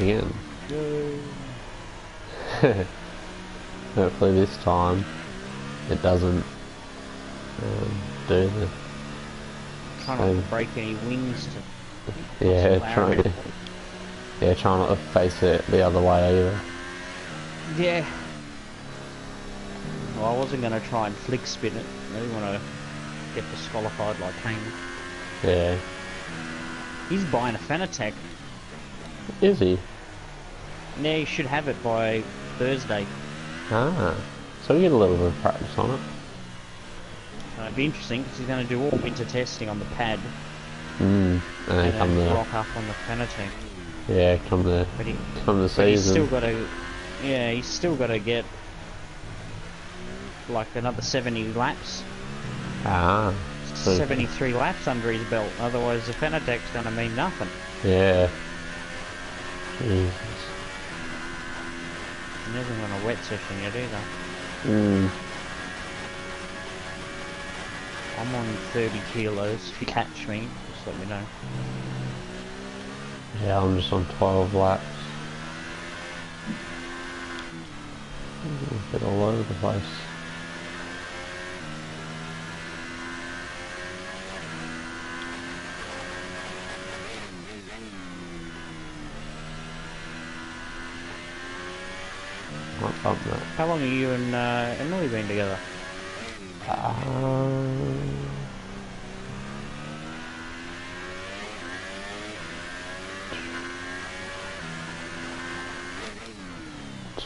again. Yay. Hopefully this time it doesn't do the Try not to break any wings to try not to face it the other way either. Yeah. Well, I wasn't going to try and flick spin it. I didn't want to get disqualified like Kane. Yeah. He's buying a Fanatec. Is he? Yeah, he should have it by Thursday. Ah. So we get a little bit of practice on it. It'd be interesting because he's going to do all winter testing on the pad. And then rock up on the Fanatec. Yeah, come the season. He's still got to... Yeah, he's still got to get like another 70 laps. Ah. 73 laps under his belt. Otherwise the Fanatec's going to mean nothing. Yeah. Jesus. He hasn't got a wet session yet either. I'm on 30 kilos. If you catch me, just let me know. Yeah, I'm just on 12 laps. A bit all over the place. How long have you and Emily been together?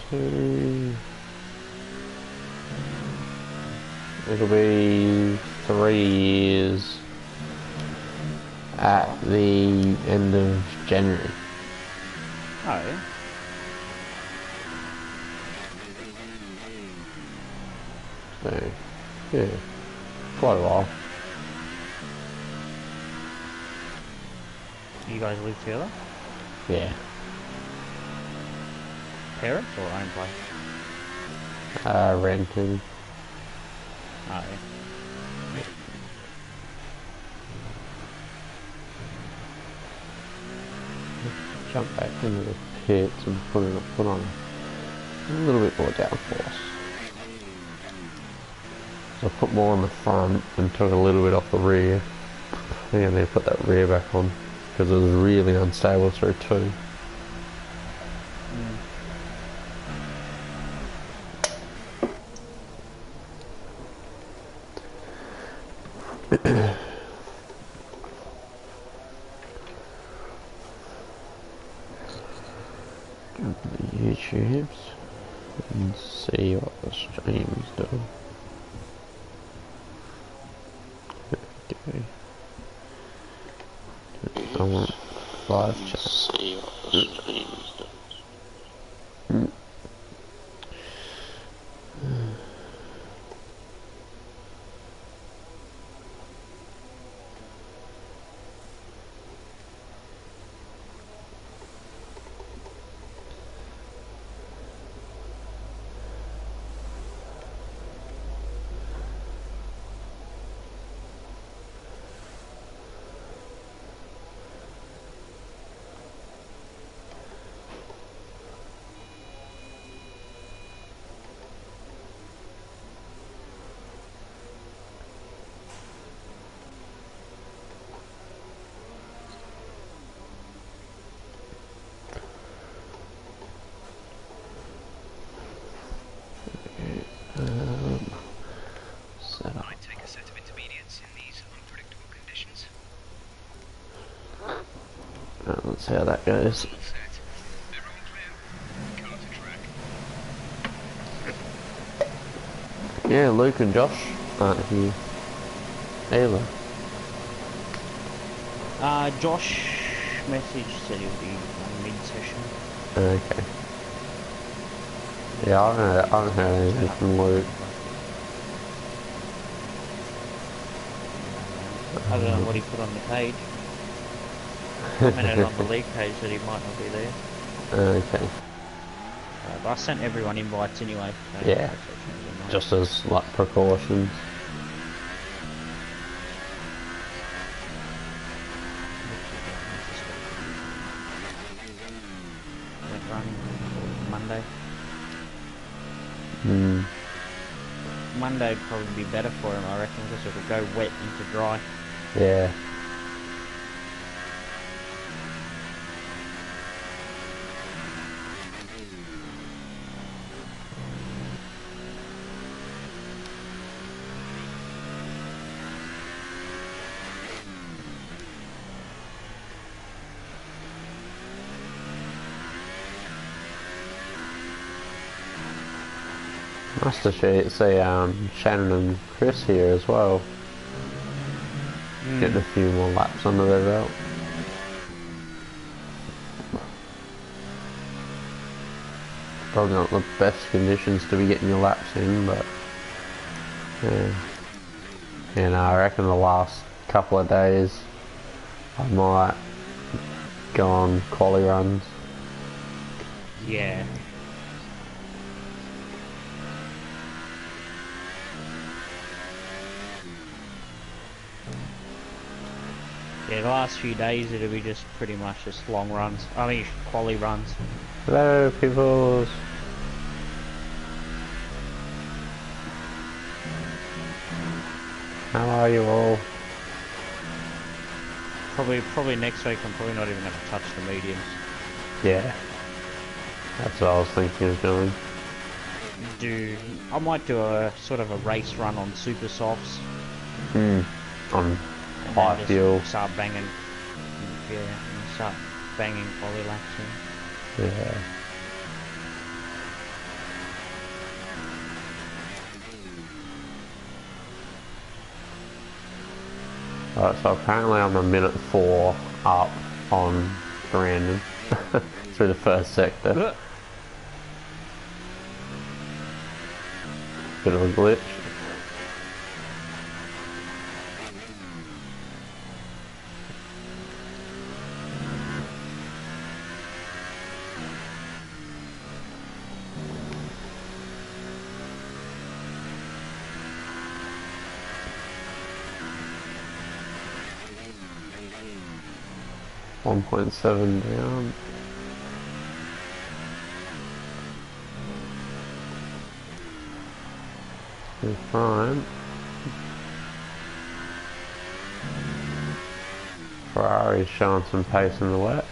2... It'll be 3 years at the end of January. Oh, yeah. So, yeah, quite a while. You guys live together? Yeah. Parents or own place? Renting. Oh, yeah. Jump back into the pits and put on a little bit more downforce. So I put more on the front and took a little bit off the rear. I think I need to put that rear back on because it was really unstable through 2. Go to the YouTubes and see what the stream's doing. Okay. I want live chat. See what the stream's doing. Let's see how that goes. Yeah, Luke and Josh aren't here either. Josh message said he'll be on mid-session. Okay. Yeah, I haven't heard anything from Luke. I don't know what he put on the page. Commented on the league page that he might not be there. Okay. But I sent everyone invites anyway. So yeah. Just as like precautions. running for Monday. Hmm. Monday'd probably be better for him, I reckon, because it'll go wet into dry. Yeah. Nice to see Shannon and Chris here as well. Getting a few more laps under their belt. Probably not the best conditions to be getting your laps in, but yeah. And I reckon the last couple of days I might go on quali runs. Yeah. Yeah, the last few days it'll be just pretty much just long runs. I mean, quali runs. Hello, peoples. How are you all? Probably next week I'm probably not even going to touch the mediums. Yeah. That's what I was thinking of doing. I might do a sort of a race run on super softs. On And high then fuel. just start banging. Yeah, and start banging quali laps in. Yeah. Alright, so apparently I'm a minute 4 up on Brandon through the first sector. Bit of a glitch. .7 down. In front. Ferrari's showing some pace in the wet.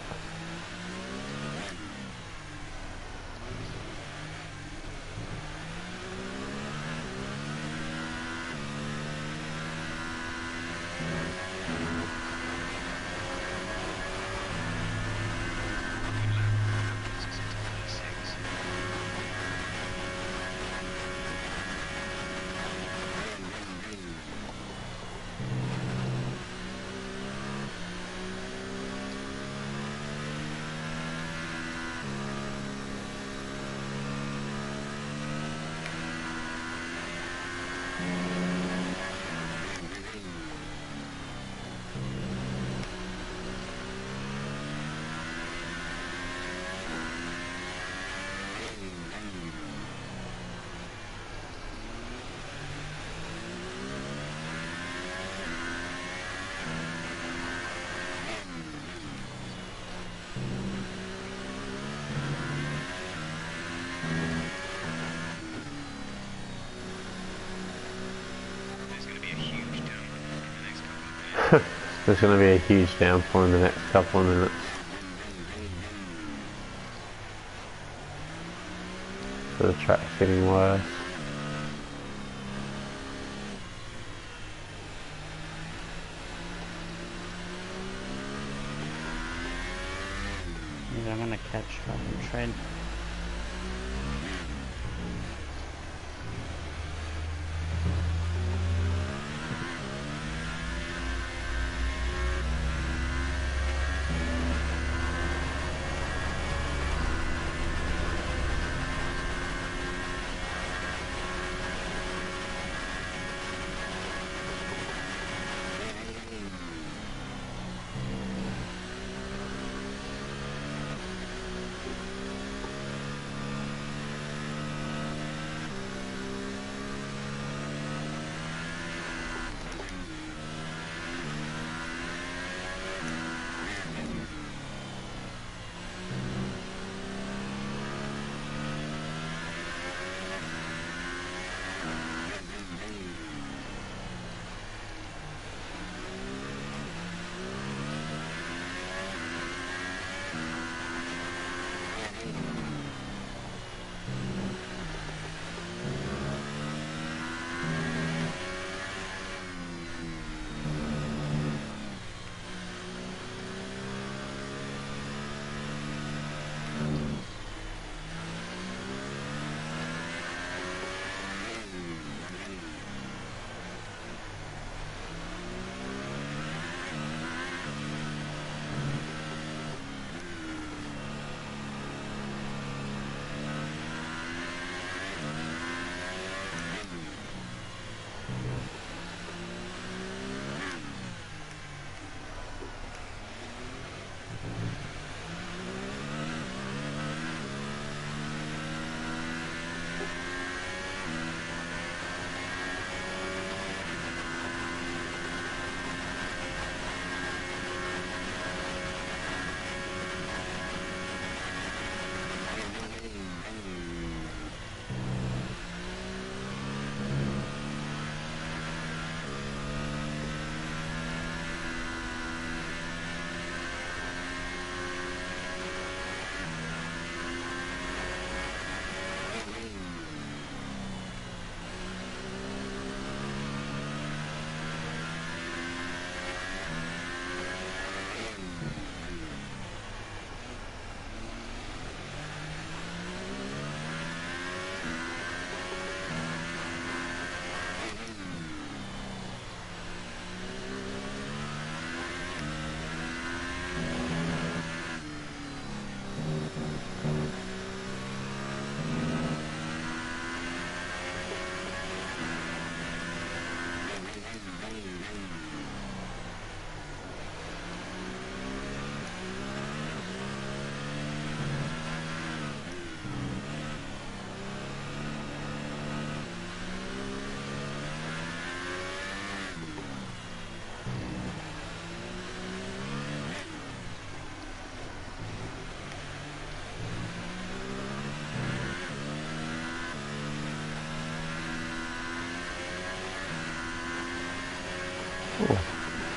There's going to be a huge downpour in the next couple of minutes. So the track's getting worse. Yeah, I'm gonna catch fucking Trent.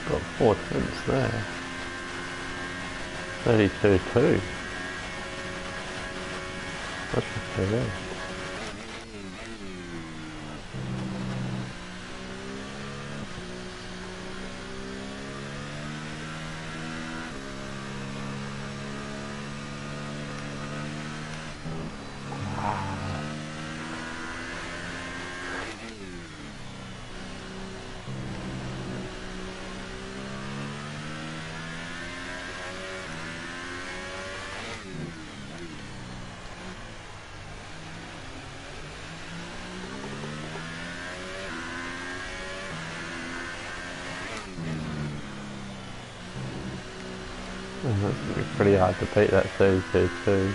Got 4 tenths there. 32.2. That's pretty good. That's going to be pretty hard to beat that 32.2.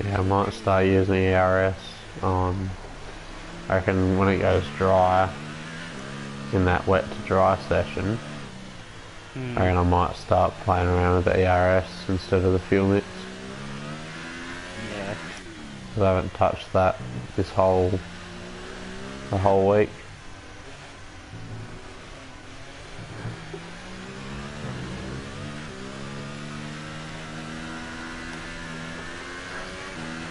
Yeah, I might start using ERS on, I reckon when it goes dry, in that wet to dry session, I reckon I might start playing around with the ERS instead of the fuel mix. Yeah. Because I haven't touched that the whole week.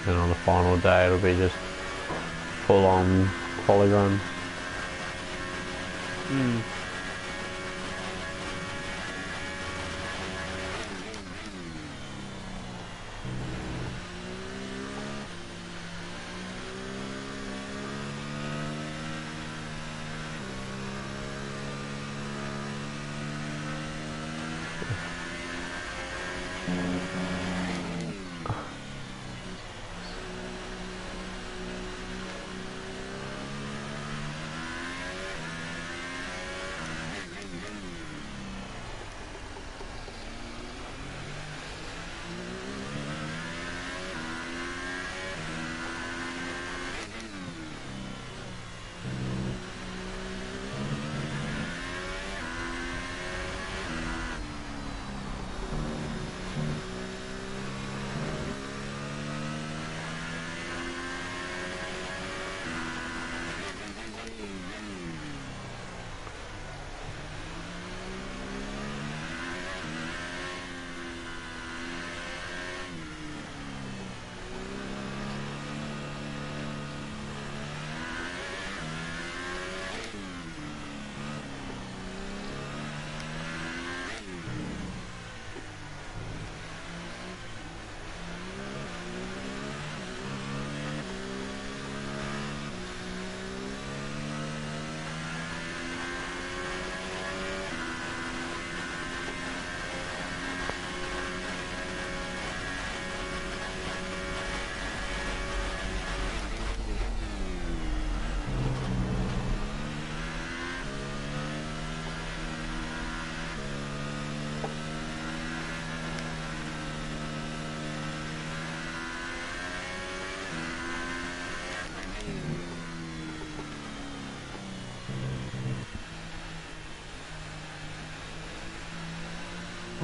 And on the final day it'll be just full on polygons.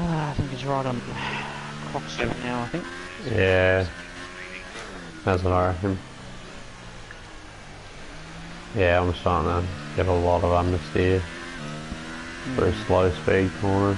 I think it's right on clock 7 now, I think. Yeah, that's what I reckon. Yeah, I'm starting to get a lot of understeer through slow speed corners.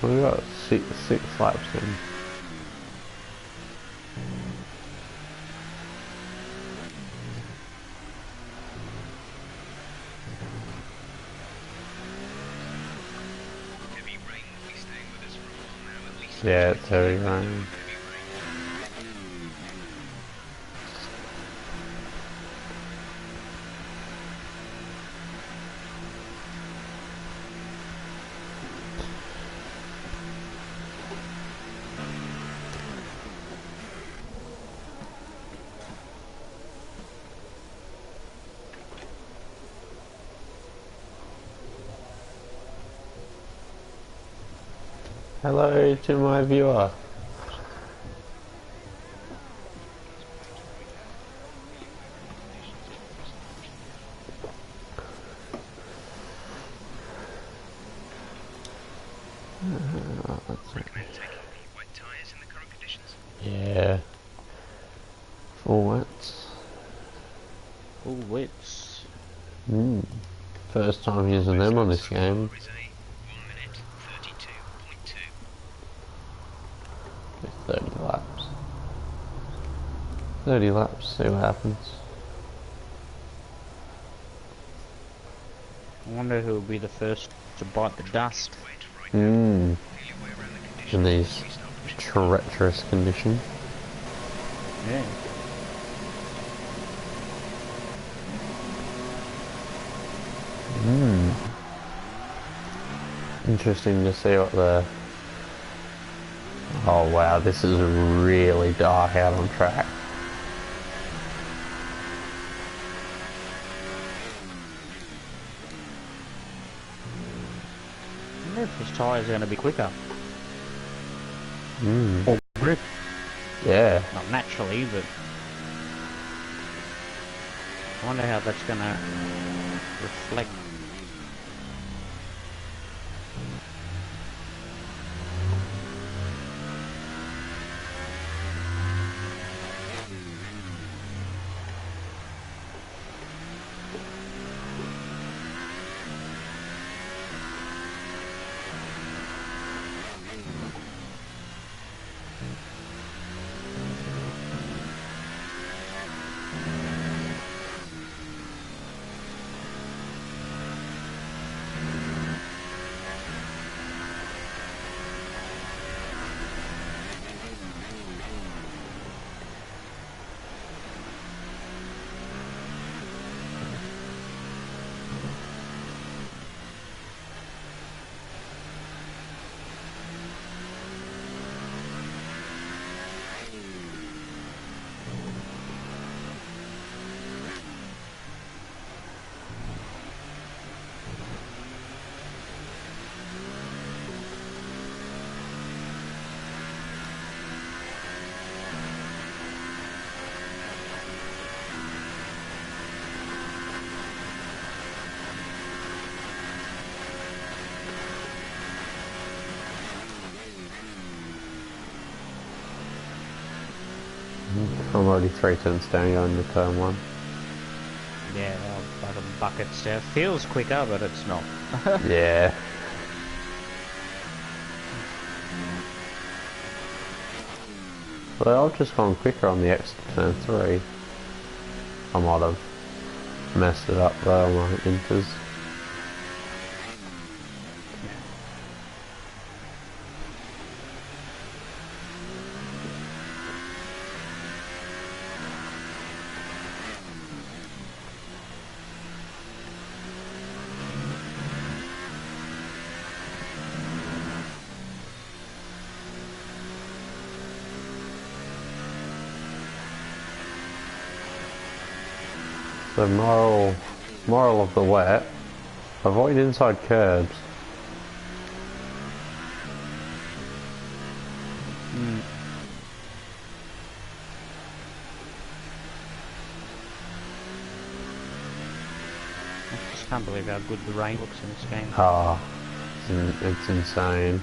We got six laps in. Yeah, it's heavy rain. Hello to my viewer. Yeah. Full wets. Full wits. First time using them on this game. 30 laps. 30 laps, see what happens. I wonder who will be the first to bite the dust. In these treacherous conditions. Yeah. Interesting to see what the... Oh wow, this is really dark out on track. I wonder if his tyres are going to be quicker. Mm. Or grip. Yeah. Not naturally, but... I wonder how that's going to reflect. I'm already 3 turns down going to turn 1. Yeah, like a bucket step. Feels quicker, but it's not. Yeah. Well, I've just gone quicker on the exit turn 3. I might have messed it up though on my inters. The moral of the wet, avoid inside curbs. I just can't believe how good the rain looks in this game. Ah, it's insane.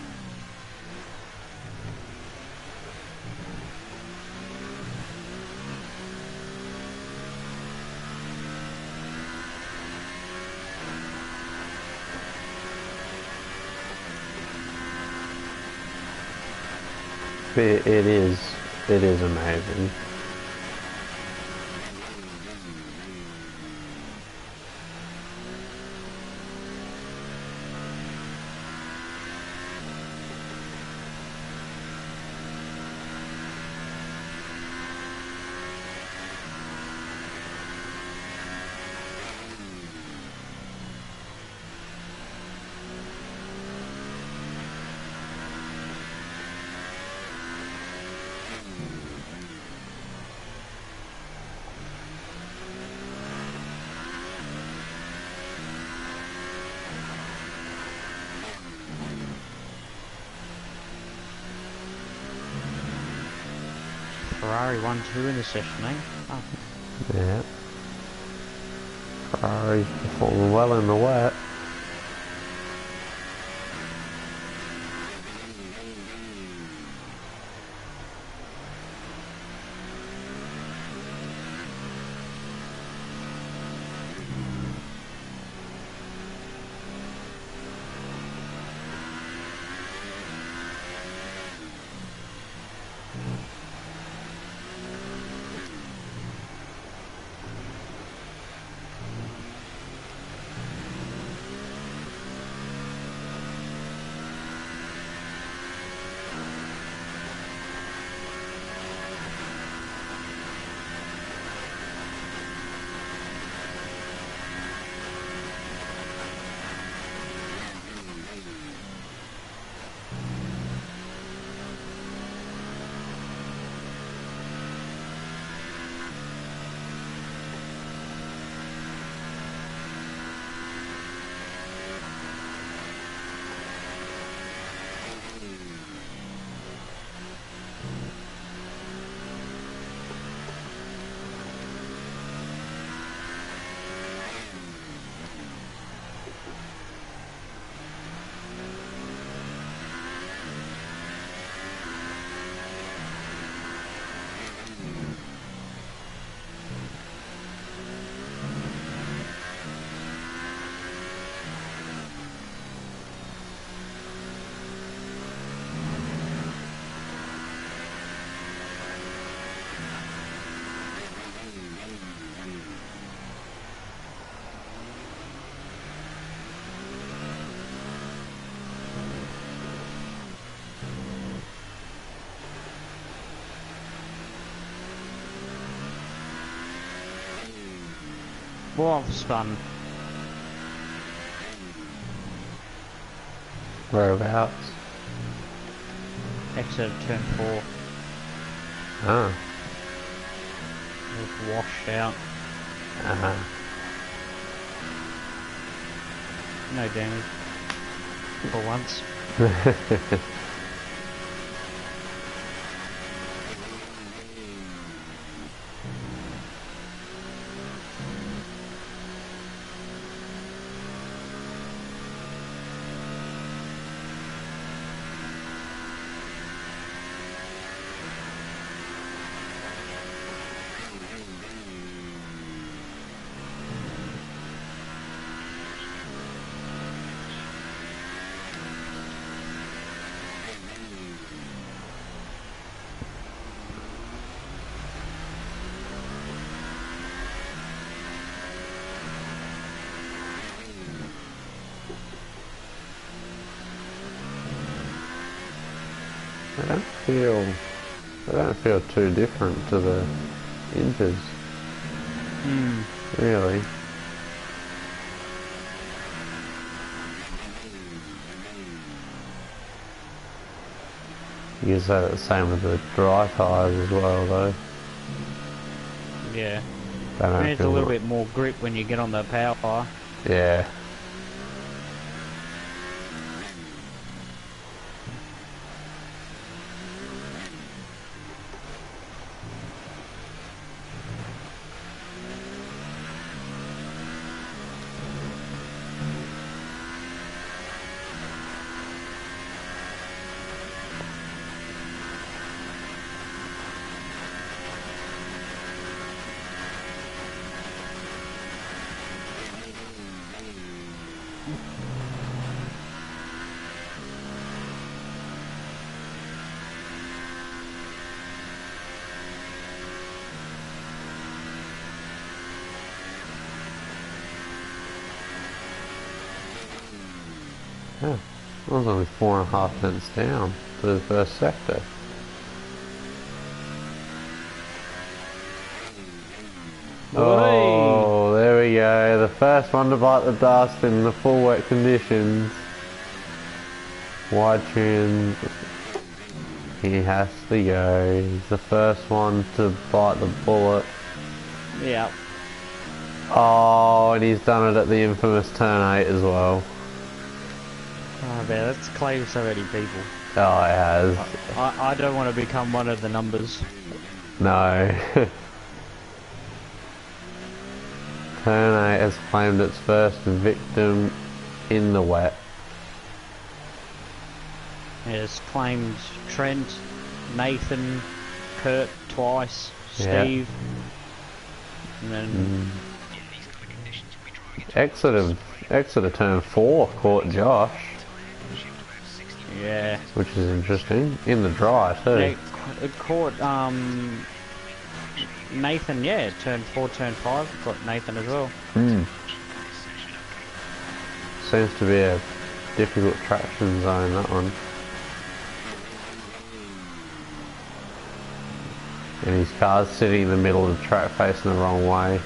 It is amazing. Ferrari 1-2 in the session, eh? Oh. Yeah. Ferrari's performing well in the wet. Was fun. Whereabouts? Exit of turn 4. Ah. It was washed out. No damage. For once. They don't feel too different to the inches. Really. You say the same with the dry tyres as well though. Yeah. They don't There's a feel little bit more grip when you get on the power. Yeah. Yeah, I was only 4.5 minutes down to the first sector. Oh, there we go. The first one to bite the dust in the full wet conditions. Wide tune. He has to go. He's the first one to bite the bullet. Yeah. Oh, and he's done it at the infamous turn 8 as well. Oh man, that's claimed so many people. Oh, it has. I don't want to become one of the numbers. No. Turn 8 has claimed its first victim in the wet. It has claimed Trent, Nathan, Kurt twice, Steve, and then Exeter turn 4 caught Josh. yeah, Which is interesting. In the dry too. it caught Nathan. Yeah, turn 4, turn 5 caught Nathan as well. Seems to be a difficult traction zone, that one. And his car's sitting in the middle of the track facing the wrong way.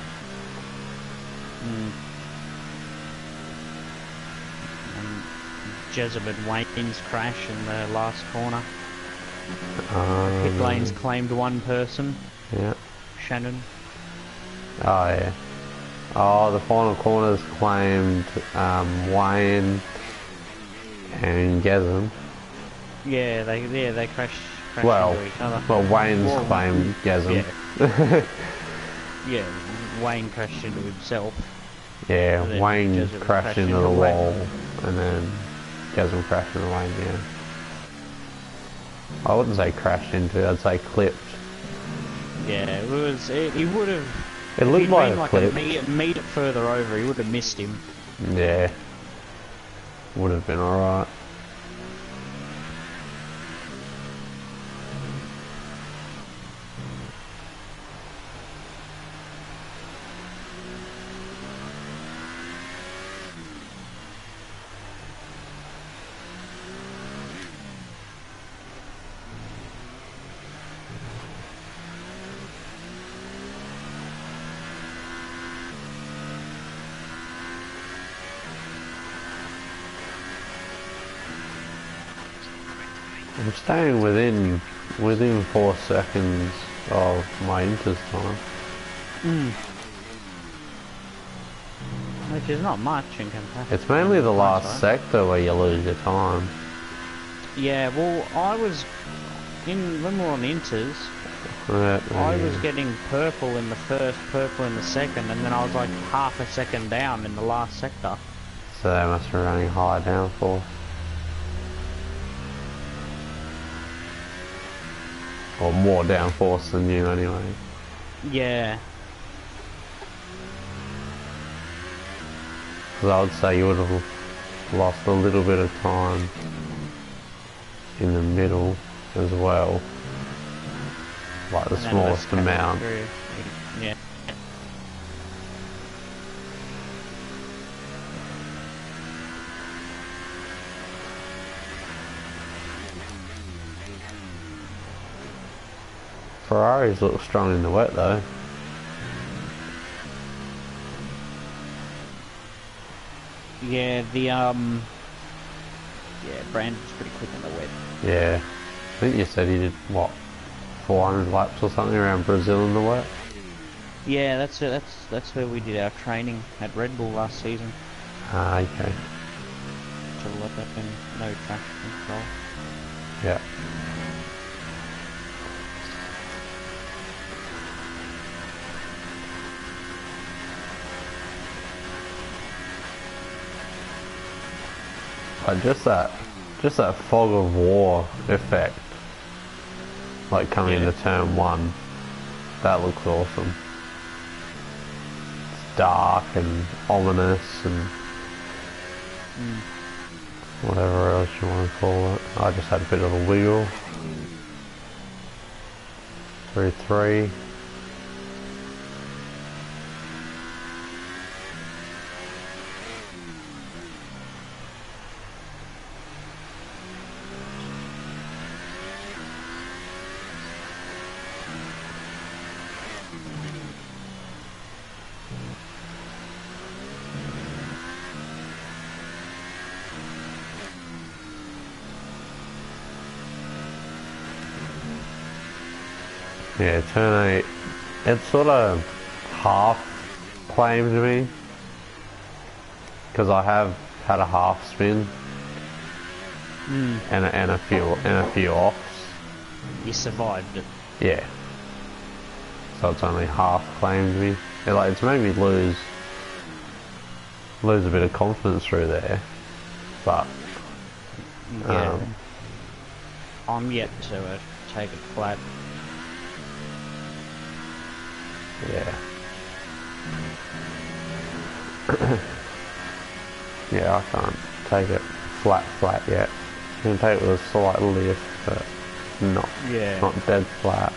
And Jezebel Wayne's crash in the last corner. Pit lanes claimed one person. Yeah. Shannon. Oh yeah. Oh, the final corners claimed Wayne and Gazem. Yeah, they crashed Well, into each other. well, Wayne's claimed Gazem. Yeah. Yeah, Wayne crashed into himself. Yeah, Wayne Jezebel crashed into the wall, and then Gazem crashed into Wayne. Yeah. I wouldn't say crashed into. I'd say clipped. Yeah, it was. He would have. It looked like a clip. A meter further over, he would have missed him. Yeah. Would have been alright. I'm staying within 4 seconds of my inters time. Which is not much in comparison. It's mainly the last sector where you lose your time. Yeah, well, I was when we were on inters, I was getting purple in the first, purple in the second, and then I was like half a second down in the last sector. So they must be running high downforce. Or more downforce than you anyway. Yeah. Because I would say you would have lost a little bit of time in the middle as well. Like the smallest amount. Yeah. Ferraris look strong in the wet though. Yeah, Brandon's pretty quick in the wet. Yeah. I think you said he did, what, 400 laps or something around Brazil in the wet? Yeah, that's where we did our training at Red Bull last season. Ah, okay. To let that in, no traction control. Yeah. Just that fog of war effect, like coming into turn 1, that looks awesome. It's dark and ominous and whatever else you want to call it. I just had a bit of a wiggle. 3-3. Yeah, turn 8, it's sort of half claimed me, because I have had a half spin and a few offs. You survived it. Yeah, so it's only half claimed me. It's made me lose a bit of confidence through there, but yeah, I'm yet to take it flat. Yeah. Yeah, I can't take it flat yet. I can take it with a slight lift, but not dead flat.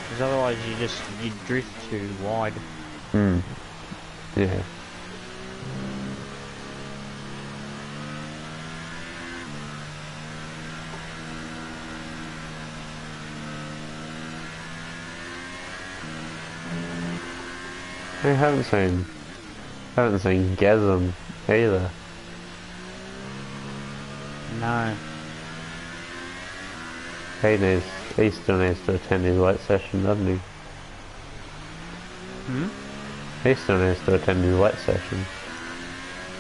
Because otherwise you drift too wide. Yeah. I haven't seen Gesm either. No. He still needs to attend his wet session, doesn't he? He still needs to attend his wet session.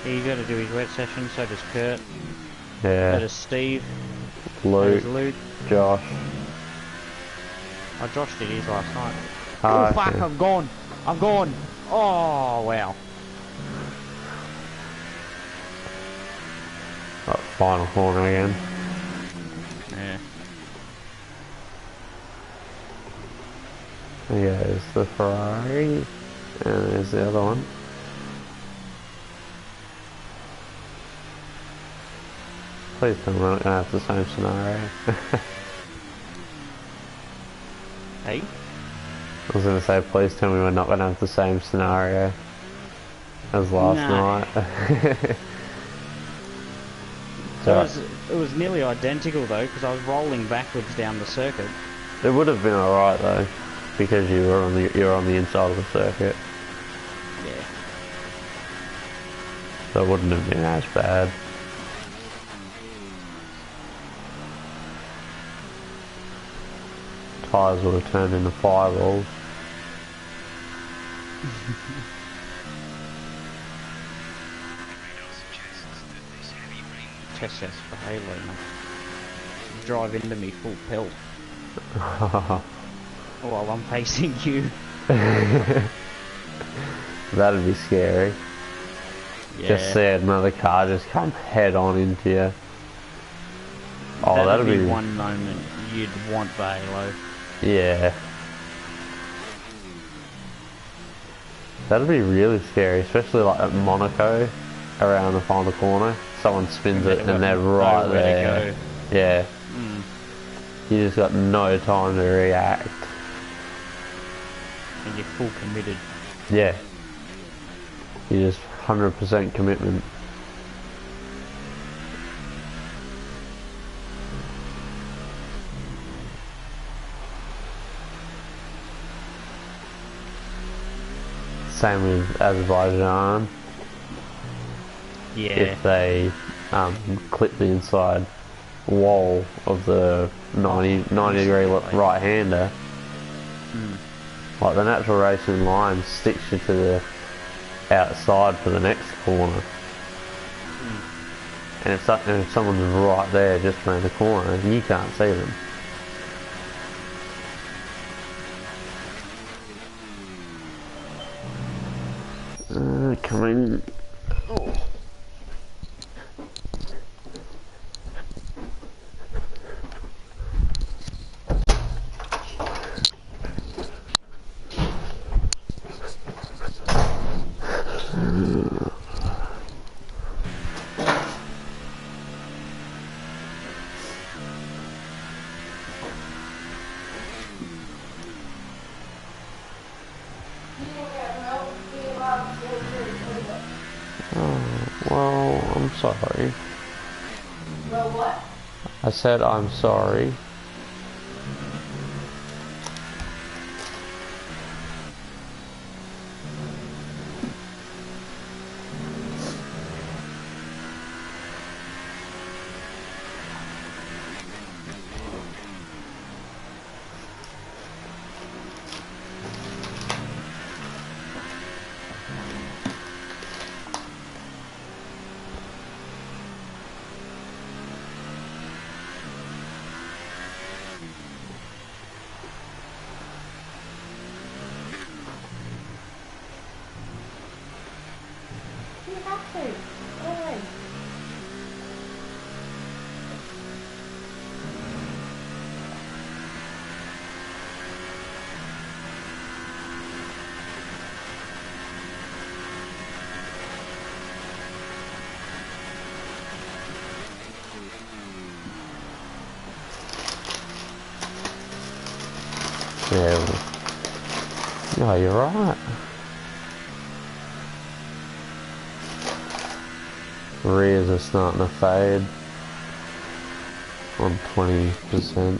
He got to do his wet session, so does Kurt. Yeah. So does Steve. Luke. Josh. Oh, Josh did his last night. Oh, fuck, okay. I'm gone. Oh, wow. Oh, final corner again. Yeah. Yeah, there's the Ferrari, and there's the other one. Please tell me we're not going to have the same scenario. Hey? I was going to say, please tell me we're not going to have the same scenario as last night. It was nearly identical though, because I was rolling backwards down the circuit. It would have been alright though, because you were on the inside of the circuit. Yeah. So it wouldn't have been as bad. Tyres would have turned into fireballs. Test for Halo, mate. Drive into me full pelt. While I'm facing you. That'd be scary. Yeah. Just see another car just come head on into you. Oh, that'd be one moment you'd want for Halo. Yeah. That'd be really scary, especially like at Monaco, around the final corner. Someone spins it and they're right there. Yeah. You just got no time to react. And you're full committed. Yeah. You just 100% commitment. Same with Azerbaijan. Yeah. If they clip the inside wall of the 90 degree right-hander, like the natural racing line sticks you to the outside for the next corner. And if someone's right there just around the corner, you can't see them. Coming. Oh. Well, I'm sorry. Well, what? I said I'm sorry. have to. Always. Yeah. No, you're right. Rears are starting to fade on 20%.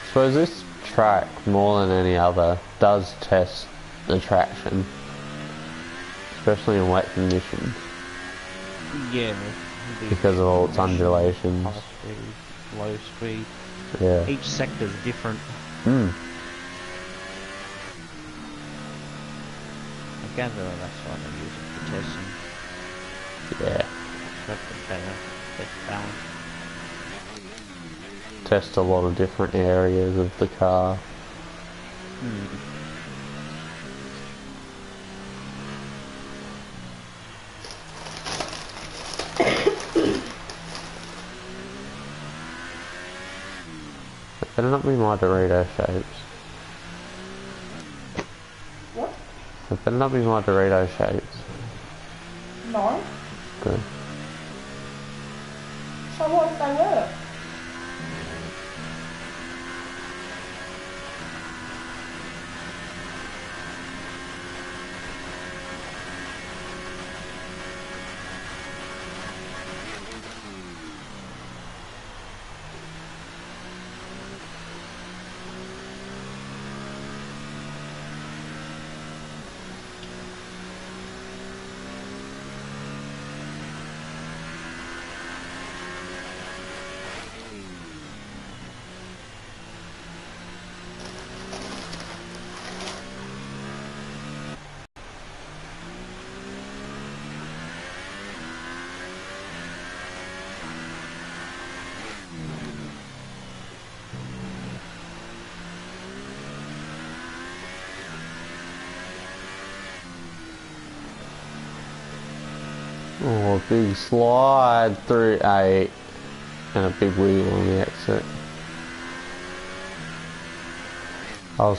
Suppose this track, more than any other, does test the traction, especially in wet conditions. Yeah. Because of all its undulations. High speed, low speed. Yeah. Each sector's different. Hmm. I gather that's why they use it for testing. Yeah. Got the better balance. Test a lot of different areas of the car. It better not be my Dorito shapes. What? It better not be my Dorito shapes. No. Good. So what if they were? Oh, a big slide through 8 and a big wheel on the exit. I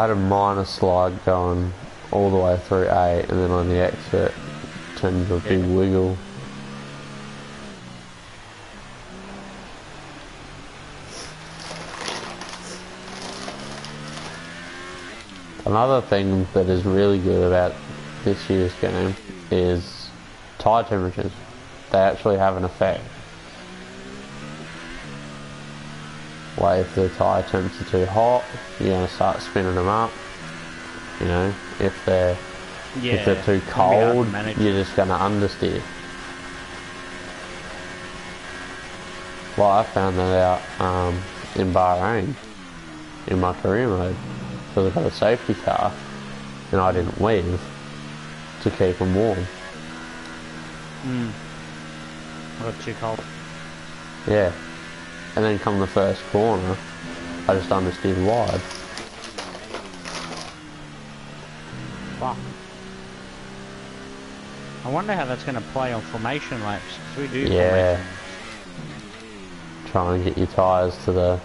had a minor slide going all the way through 8 and then on the exit turned into a big wiggle. Another thing that is really good about this year's game is tyre temperatures. They actually have an effect. Like if the tyre temps are too hot, you're going to start spinning them up. You know, if they're too cold, you're just going to understeer. Well, I found that out in Bahrain, in my career mode, because I got a safety car and I didn't weave to keep them warm. I got too cold. Yeah. And then come the first corner, I just understeered wide. Fuck. I wonder how that's going to play on formation laps, because we do formation. Try and get your tyres to the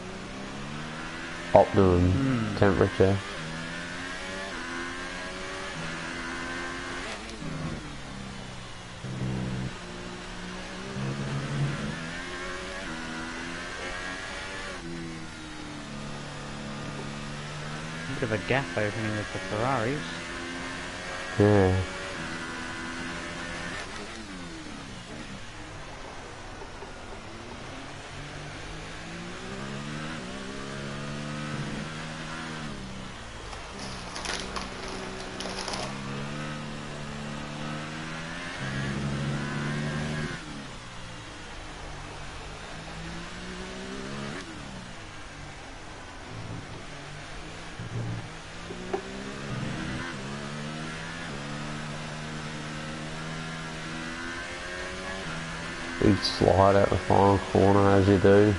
optimum temperature. Bit of a gap opening with the Ferraris. Yeah. Big slide out the final corner as you do.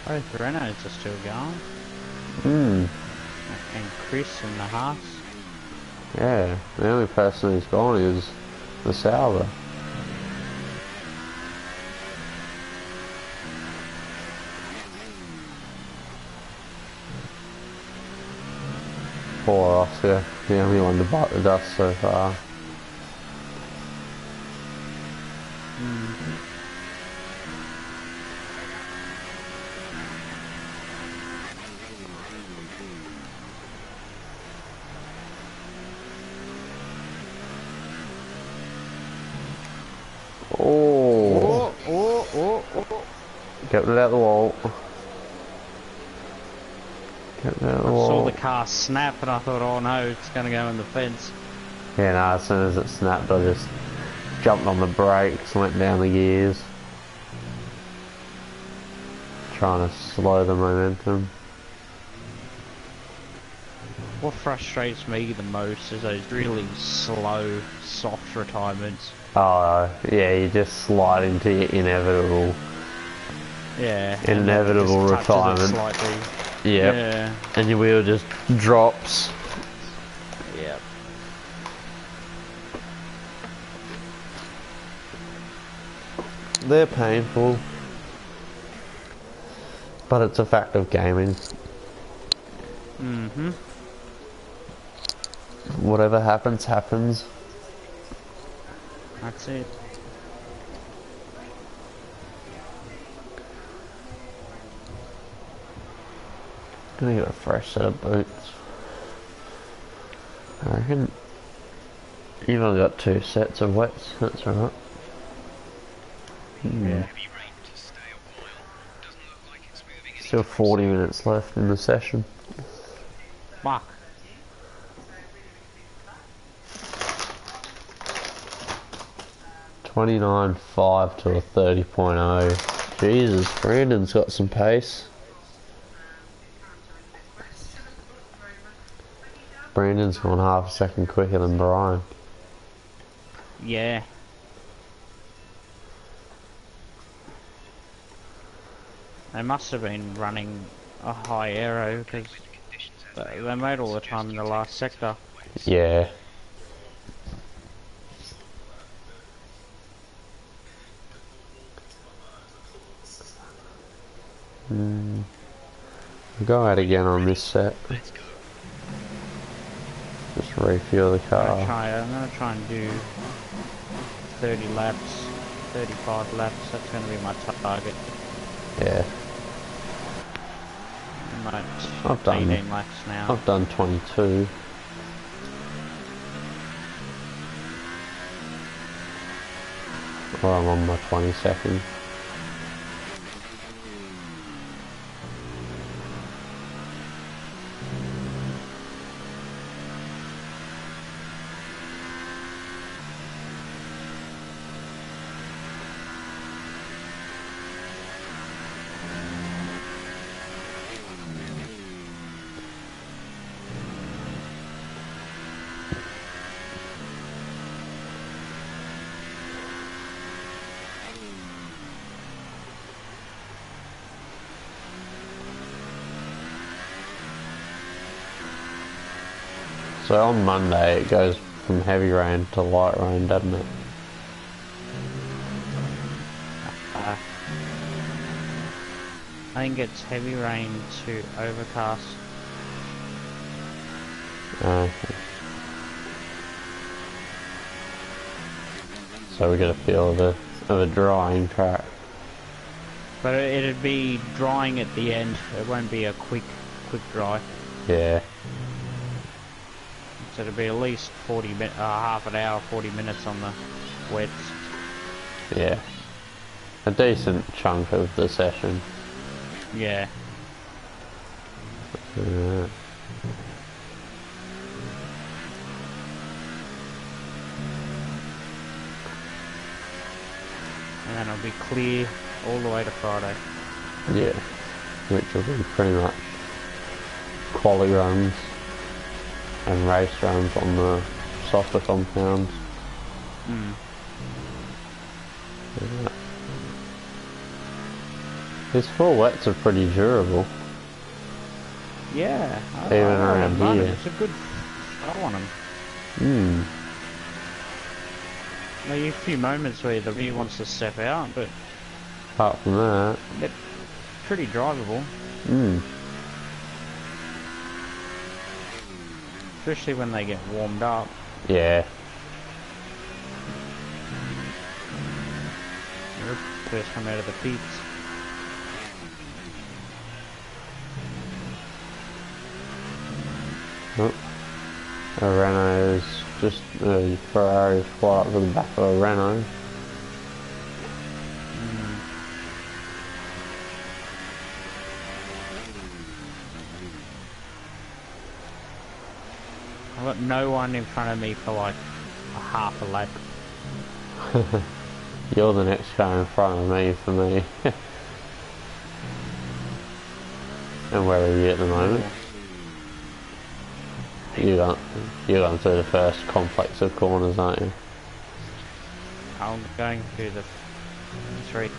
Both Renaults are still going. Hmm. And Chris and the Haas. Yeah, the only person who's gone is the Sauber. Poor Oscar, the only one to bite the dust so far. Oh! Oh. Get it out the wall. Get it out the I wall. saw the car snap and I thought, oh no, it's going to go in the fence. Yeah, no, as soon as it snapped, I just jumped on the brakes, went down the gears. Trying to slow the momentum. What frustrates me the most is those really slow, soft retirements. Oh, yeah, you just slide into your inevitable Yeah. Inevitable and just touches it retirement. slightly. Yep. Yeah. And your wheel just drops. Yeah. They're painful. But it's a fact of gaming. Mm-hmm. Whatever happens, happens. That's it. Gonna get a fresh set of boots. I reckon you've only got 2 sets of wets, that's alright. Yeah. Still 40 minutes left in the session. Fuck. $29.5 to a 30.0. Jesus, Brandon's got some pace. Brandon's gone half a second quicker than Brian. Yeah. They must have been running a high aero because they made all the time in the last sector. Yeah. We'll go out again on this set. Just refuel the car. I'm gonna try and do 30 laps, 35 laps. That's gonna be my target. Yeah. I'm at I've done 18 laps now. I've done 22. Well, I'm on my 22nd. So on Monday it goes from heavy rain to light rain, doesn't it? I think it's heavy rain to overcast. Okay. So we get a feel of a drying track. But it'd be drying at the end. It won't be a quick dry. Yeah. So it'll be at least 40 minutes, half an hour, 40 minutes on the wets. Yeah. A decent chunk of the session. Yeah. And And then it'll be clear all the way to Friday. yeah. Which will be pretty much quali runs and race runs on the softer compounds. Mm. Yeah. His full wets are pretty durable. Yeah. Even around here. It's a good flow on him. Hmm. Maybe a few moments where the rear wants to step out, but Apart from that. they're pretty drivable. Hmm. Especially when they get warmed up. Yeah. First come out of the pits. Oh. A Renault's just Ferrari's fly up to the back of a Renault. I've got no one in front of me for like a half a lap. You're the next car in front of me for me. And where are you at the moment? You're going through the first complex of corners, aren't you? I'm going through the 3.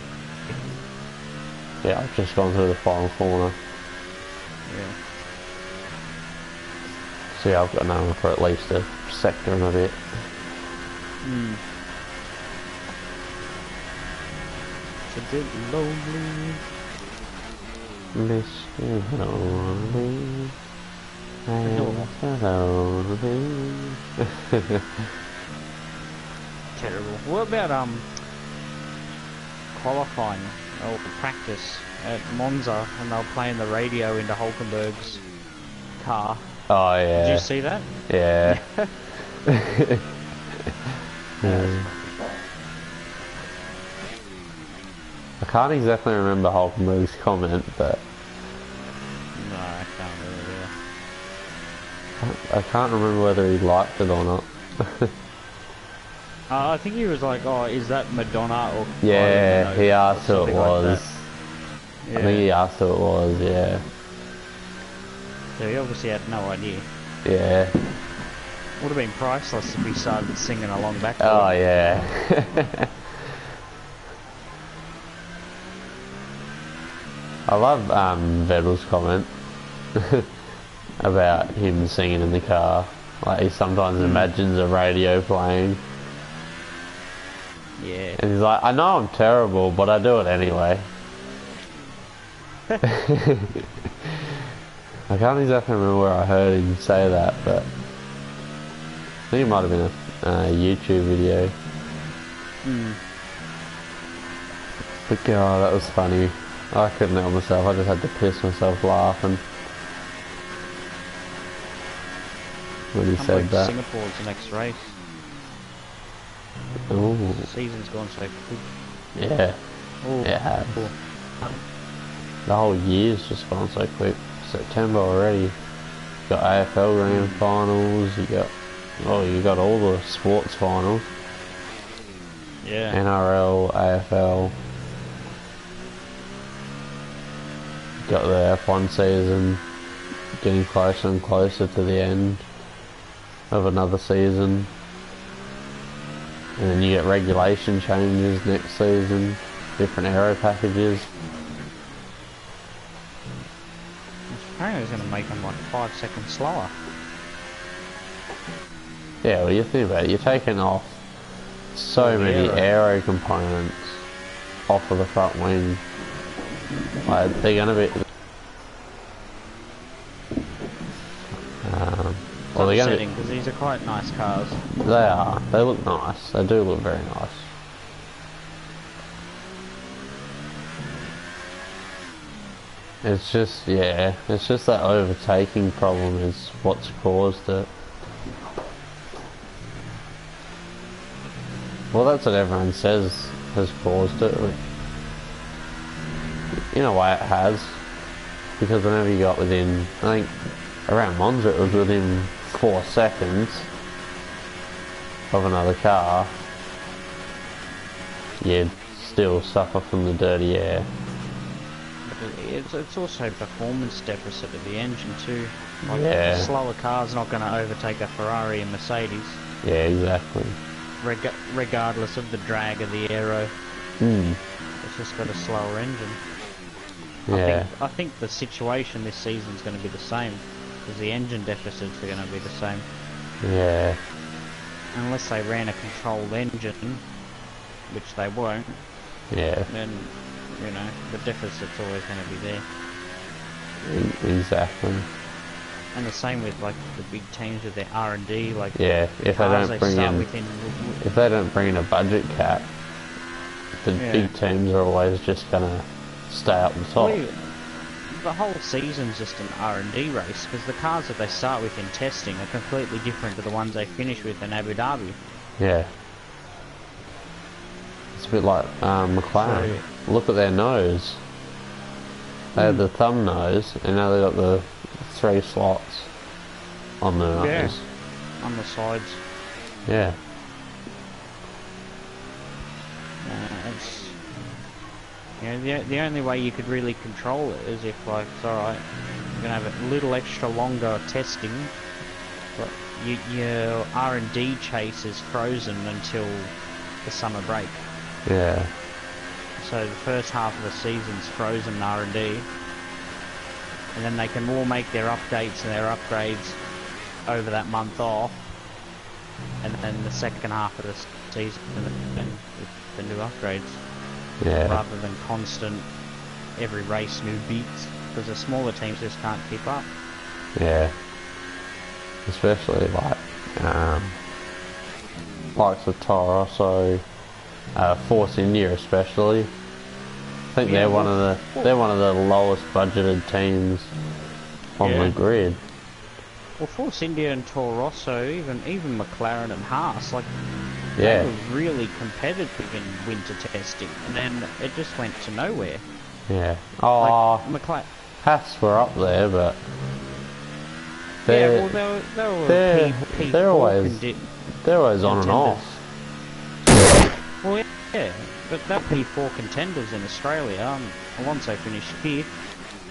Yeah, I've just gone through the final corner. Yeah. So yeah, I've got known for at least a sector and a bit. Hmm. It's a bit lonely. Mr. Lonely. I'm lonely. Terrible. What about qualifying or practice at Monza when they were playing the radio into Hulkenberg's car? Oh yeah. Did you see that? Yeah. I can't exactly remember Hulkenberg's comment, but No, I can't really. I can't remember whether he liked it or not. I think he was like, "Oh, is that Madonna?" Or Yeah, he asked who it was. Yeah. I think he asked who it was, yeah. So he obviously had no idea. Yeah. Would have been priceless if we started singing along back to Oh it. yeah. I love Vettel's comment about him singing in the car. Like he sometimes imagines a radio playing. Yeah. And he's like, I know I'm terrible, but I do it anyway. I can't exactly remember where I heard him say that, but I think it might have been a YouTube video. But God, that was funny. I couldn't help myself, I just had to piss myself laughing when he said that. Singapore's the next race. Ooh. The season's gone so quick. Yeah, Ooh, it has. cool. The whole year's just gone so quick. September already. You got AFL Grand Finals, you got all the sports finals. Yeah. NRL, AFL. Got the F1 season getting closer and closer to the end of another season. And then you get regulation changes next season, different aero packages. Apparently it's going to make them like 5 seconds slower. Yeah, well you think about it, you're taking off so many aero components off of the front wing. Like, they're gonna be well, they're gonna be, because these are quite nice cars. they are, they look nice, they do look very nice. It's just, yeah, it's just that overtaking problem is what's caused it. Well, that's what everyone says has caused it. In a way it has, because whenever you got within, I think around Monza it was within 4 seconds of another car, you'd still suffer from the dirty air. But it's also performance deficit of the engine too. Like, Yeah. a slower car's not going to overtake a Ferrari and Mercedes, Yeah, exactly. regardless of the drag of the aero. Hmm. It's just got a slower engine. Yeah. I think the situation this season's going to be the same, because the engine deficits are going to be the same. Yeah. Unless they ran a controlled engine, which they won't. Yeah. Then, you know, the deficit's always going to be there. Exactly. And the same with like the big teams with their R&D, like yeah. If they don't bring in, if they don't bring in a budget cap, the big teams are always just gonna stay up the top. Well, the whole season's just an R&D race, because the cars that they start with in testing are completely different to the ones they finish with in Abu Dhabi. Yeah. It's a bit like McLaren. So, look at their nose. They had the thumb nose, and now they've got the 3 slots on the nose. Yeah, on the sides. Yeah. It's, you know, the only way you could really control it is if, like, it's alright, you're going to have a little extra longer testing, but your R&D chase is frozen until the summer break. Yeah. So the first half of the season's frozen R&D, and then they can all make their updates and their upgrades over that month off, and then the second half of the season then with the new upgrades. Yeah. Rather than constant every race new beats, because the smaller teams just can't keep up. Yeah. Especially like likes of Toro Rosso, Force India especially. I think they're one of the lowest budgeted teams on the grid. Well, Force India and Toro Rosso, even McLaren and Haas, like yeah, they were really competitive in winter testing, and then it just went to nowhere. Yeah. Oh, like Haas were up there, but they're always on and off. Well, yeah, but they're P4 contenders in Australia. Alonso finished 5th,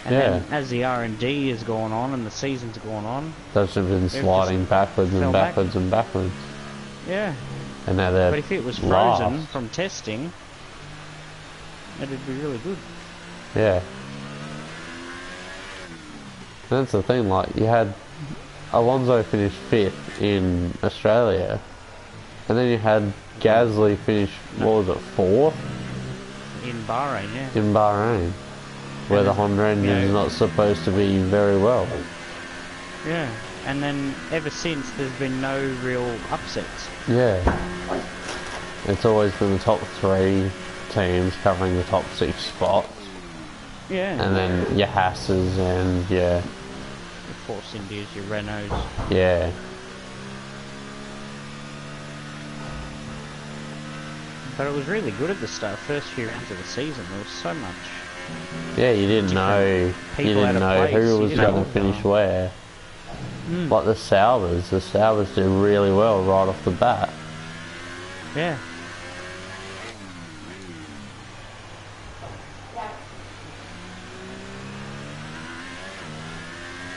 and then as the R&D has gone on and the season's gone on, they've just been sliding backwards and backwards and backwards. Yeah. And now they're But if it was frozen from testing, it'd be really good. Yeah. That's the thing, like, you had Alonso finish 5th in Australia, and then you had Gasly finish, what was it, 4th? In Bahrain, yeah. In Bahrain, where the Honda engine is not supposed to be very well. Yeah, and then ever since there's been no real upsets. Yeah. It's always been the top 3 teams covering the top 6 spots. Yeah. And then your Haas's and your Force Indias, your Renaults. Yeah. But it was really good at the start. First few rounds of the season, there was so much. Yeah, you didn't know who was going to finish where. Like the Saubers did really well right off the bat. Yeah.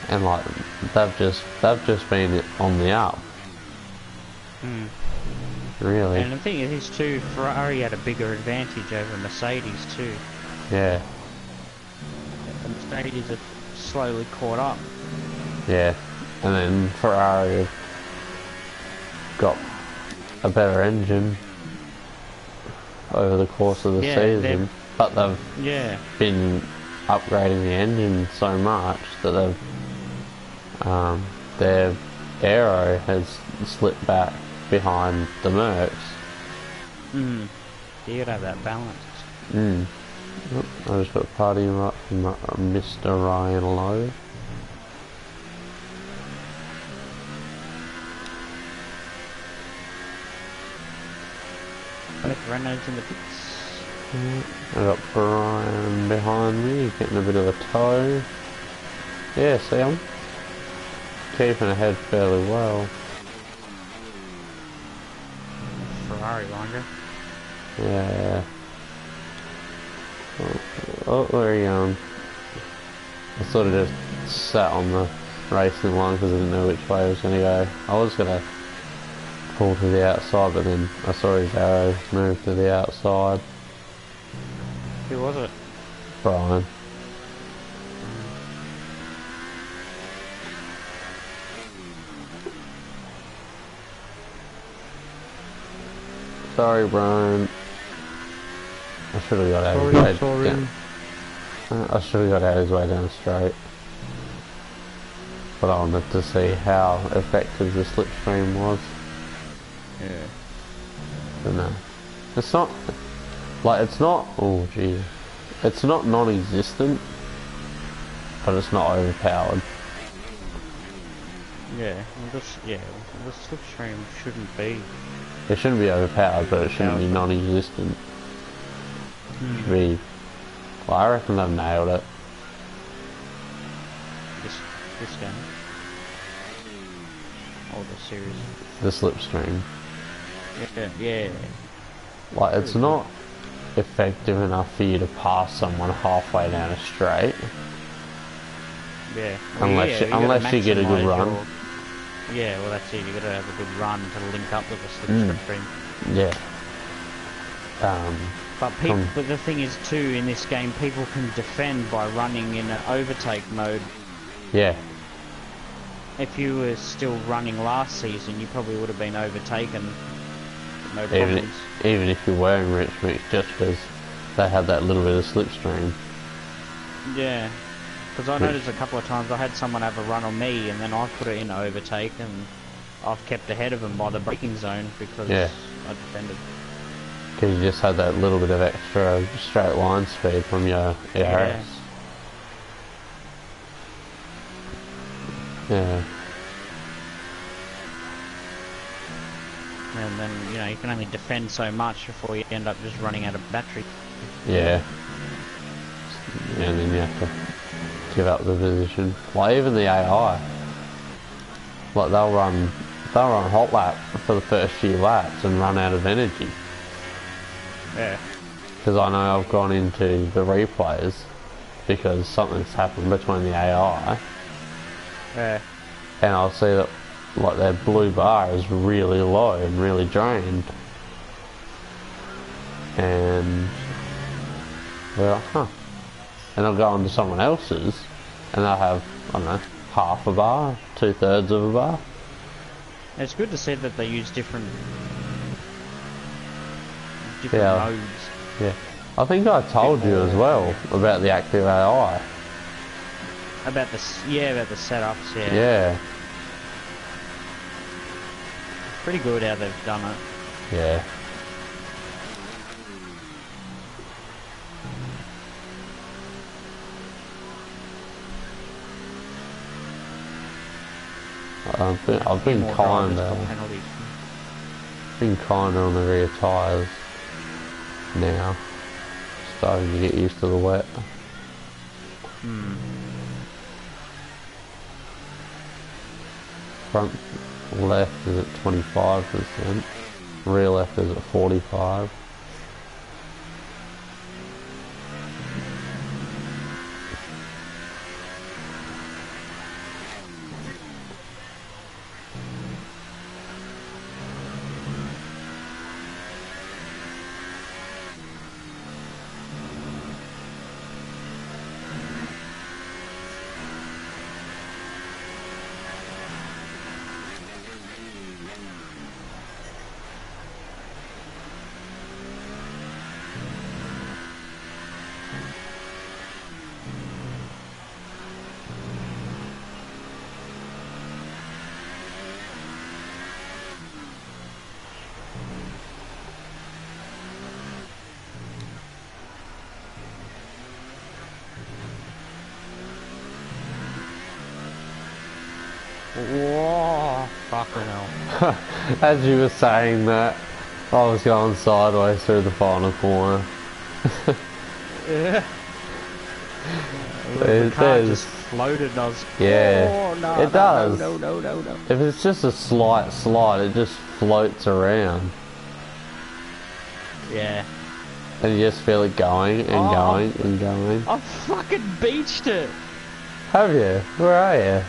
And like they've just been on the up. Really. And the thing is too, Ferrari had a bigger advantage over Mercedes too. Yeah. The Mercedes have slowly caught up. Yeah. And then Ferrari have got a better engine over the course of the season. But they've been upgrading the engine so much that they've their aero has slipped back behind the Mercs. You gotta have that balance. I just got a party right from Mr. Ryan Lowe. With Renault's in the pits. I got Brian behind me, getting a bit of a tow. Yeah, see him? Keeping ahead fairly well. Ferrari longer. Yeah. Oh, where are you going? I sort of just sat on the racing line because I didn't know which way I was going to go. I was going to pull to the outside, but then I saw his arrow move to the outside. Who was it? Brian. Sorry, Brian. I should have got out of his way down. I should have got out of his way down straight. But I wanted to see how effective the slipstream was. Yeah. But no. It's not... Like, it's not... Oh, jeez. It's not non-existent. But it's not overpowered. Yeah, well, the slipstream shouldn't be. It shouldn't be overpowered, but it shouldn't be non-existent. Hmm. Should be... Well, I reckon they've nailed it. This game. Oh, the series. The slipstream. Yeah. Like, it's not effective enough for you to pass someone halfway down a straight. Yeah. Unless you get a good run. Yeah, well that's it, you gotta have a good run to link up with the slipstream. Yeah. But the thing is too, in this game, people can defend by running in an overtake mode. Yeah. If you were still running last season, you probably would have been overtaken. No problems. Even if you're wearing rich mix, just because they had that little bit of slipstream. Yeah. Because I noticed a couple of times I had someone have a run on me, and then I put it in overtake, and I've kept ahead of them by the braking zone because I defended. Because you just had that little bit of extra straight line speed from your ERS. Yeah. And then, you can only defend so much before you end up just running out of battery. Yeah. And then you have to give up the position. Like even the AI. Like they'll run hot lap for the first few laps and run out of energy. Yeah. Because I know I've gone into the replays because something's happened between the AI. Yeah. And I'll see that like their blue bar is really low and really drained. And well, and I'll go on to someone else's and they'll have, I don't know, half a bar, 2/3 of a bar. It's good to see that they use different modes. Yeah. I think I told you as well about the active AI. About the setups, yeah. Yeah. Pretty good how they've done it. Yeah. I've been kinda on the rear tyres now. Starting to get used to the wet. Front left is at 25%. Rear left is at 45%. Whoa, fucking hell. As you were saying that, I was going sideways through the final corner. Yeah. The car just floated and I was... Yeah, oh, no, it does. No. If it's just a slight slide, it just floats around. Yeah. And you just feel it going and going and going. I fucking beached it. Have you? Where are you?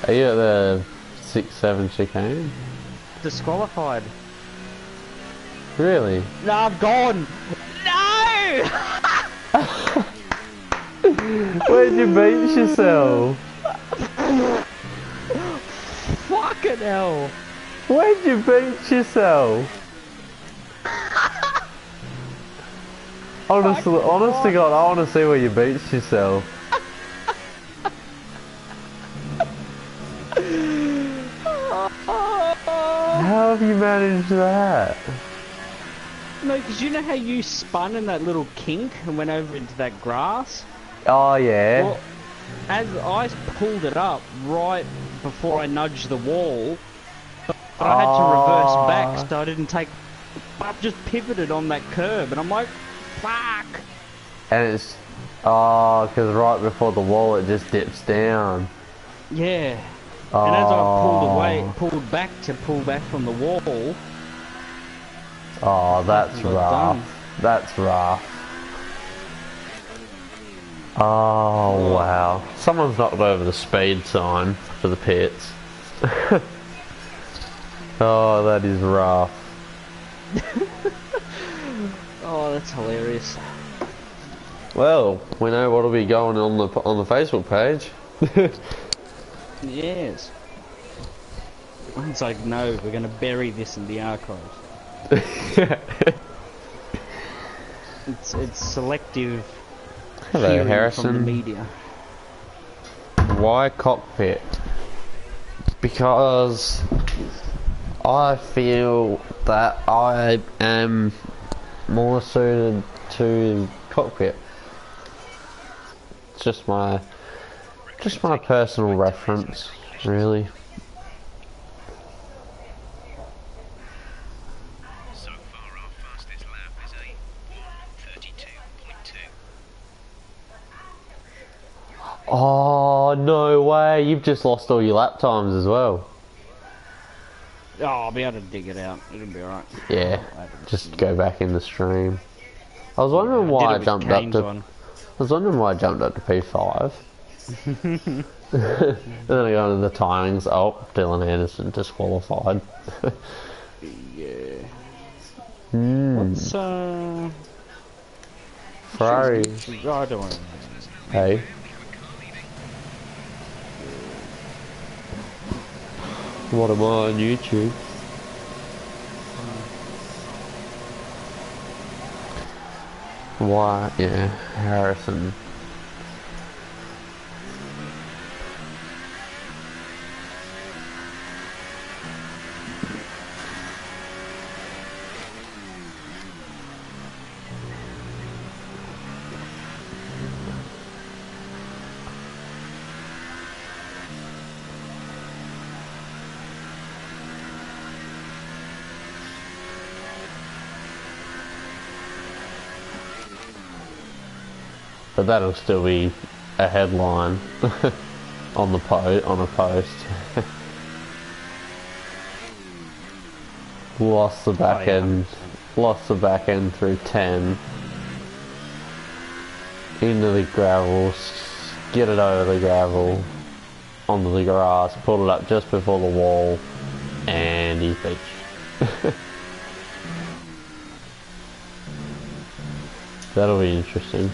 Are you at the 6-7 chicane? Disqualified. Really? No, I'm gone. No! Where'd you beach yourself? Fucking hell. Where'd you beat yourself? Honestly, honest to God, I want to see where you beat yourself. How have you managed that? No, because you know how you spun in that little kink and went over into that grass? Oh yeah. Well, as I pulled it up right before I nudged the wall, but I had to reverse back so I didn't take... I just pivoted on that curb and I'm like, fuck! And it's... Oh, because right before the wall it just dips down. Yeah. Oh. And as I pulled back to pull back from the wall... Oh, that's rough. That's rough. Oh, wow. Someone's knocked over the speed sign for the pits. Oh, that is rough. Oh, that's hilarious. Well, we know what'll be going on the Facebook page. Yes. It's like, no, we're going to bury this in the archives. It's selective. Hello, Harrison. From the media. Why cockpit? Because I feel that I am more suited to cockpit. It's just my personal reference, really. So far, our fastest lap is a 1:32.2. Oh, no way. You've just lost all your lap times as well. Oh, I'll be able to dig it out. It'll be alright. Yeah, just go back in the stream. I was wondering why I jumped up to... I was wondering why I jumped up to P5. And then I got into the timings. Oh, Dylan Anderson disqualified. Yeah. What's Ferrari? I don't want to. Hey. What am I on YouTube? Why? Yeah, Harrison. But that'll still be a headline on a post. Lost the back end. Lost the back end through 10. Into the gravel. Get it over the gravel. Onto the grass. Pulled it up just before the wall. And he's beached. That'll be interesting.